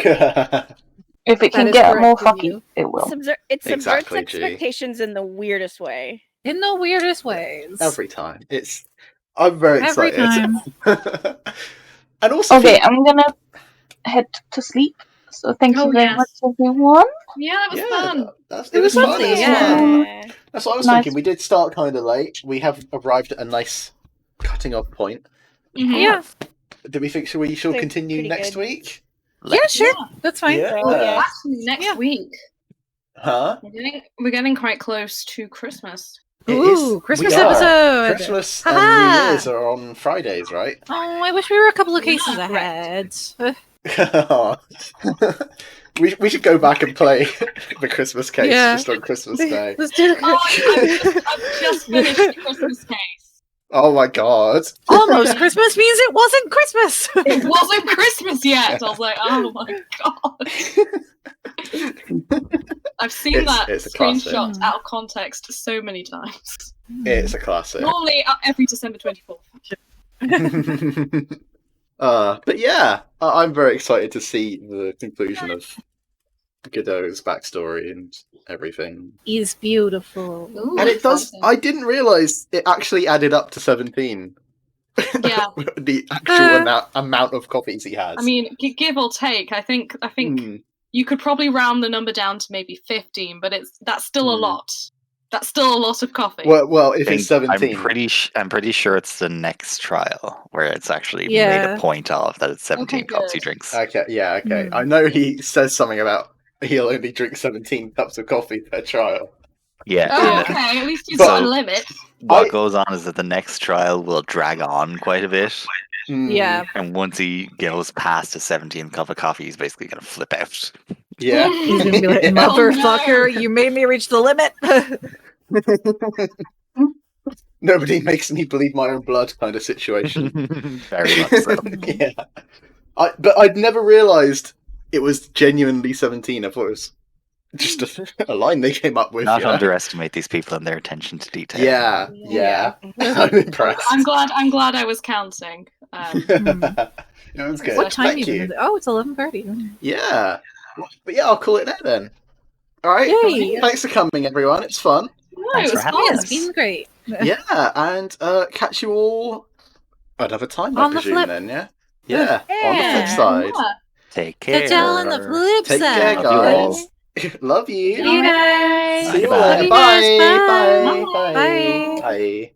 If it That can is get correct more of you. fucky, it will. It subverts Exactly, G. expectations in the weirdest way. in the weirdest ways. Every time. I'm very Every excited. time. And also, Okay, I'm gonna head to sleep. So thank Oh, you very yes. much, everyone. Yeah, it was fun. It was fun. lovely, It was yeah. fun. That's what I was Nice. thinking. We did start kind of late. We have arrived at a nice cutting off point. Mhm. Yeah, Do we think we shall Seems continue pretty next good. week? yeah, sure, that's fine. Yeah. Oh, actually, next Yeah. week Huh? we're getting quite close to Christmas. It Ooh, is- Christmas we are. episode. Christmas Ha-ha. and New Year's are on Fridays, right? Oh, I wish we were a couple of cases Yeah, ahead. we should go back and play the Christmas case Yeah. just on Christmas Day. Let's do Oh, it. I've just finished the Christmas case. Oh my god. Almost Christmas means it wasn't Christmas. It wasn't Christmas yet. I was like, oh my god. I've seen that It's a classic. screenshot out of context so many times. It's a classic. Normally every December 24th. But yeah, I'm very excited to see the conclusion of Godot's backstory and everything. He's beautiful. Ooh, And it does. exciting. I didn't realize it actually added up to 17. Yeah. The actual amount of copies he has. I mean, give or take, I think Hmm. you could probably round the number down to maybe 15, but that's still a Hmm. lot. That's still a lot of coffee. Well, if it's 17, I'm pretty sure it's the next trial where it's actually made Yeah. a point of that it's 17 Okay, cups he good. drinks. Okay, yeah, okay. Hmm. I know he says something about he'll only drink 17 cups of coffee per trial. Yeah. Oh, and okay. At least he's But- got a limit. What I- goes on is that the next trial will drag on quite a bit, Hmm. Yeah. and once he goes past the 17th cup of coffee, he's basically going to flip out. Yeah. He's gonna be like, Yeah. motherfucker, you made me reach the limit. Nobody makes me bleed my own blood kind of situation. Very much so. Yeah. But I'd never realised it was genuinely 17. I thought it was just a line they came up with. Not you know? underestimate these people and their attention to detail. Yeah. I'm impressed. I'm glad I was counting. It was good. What time Thank even you. is it? Oh, it's 11:30. Yeah. But yeah, I'll call it there then. Alright. Yay. Thanks for coming, everyone. It's fun. No, Thanks it was for having fun. Yeah, it's been great. Yeah, and catch you all another time, I On the presume, flip. then, yeah? Yeah, on the flip Yeah. side. Yeah. Take care. Catch y'all on the flip Take side. care, Love you guys. Love you. See you guys. See you Bye. later. Love you guys. Bye. Bye. Bye. Bye.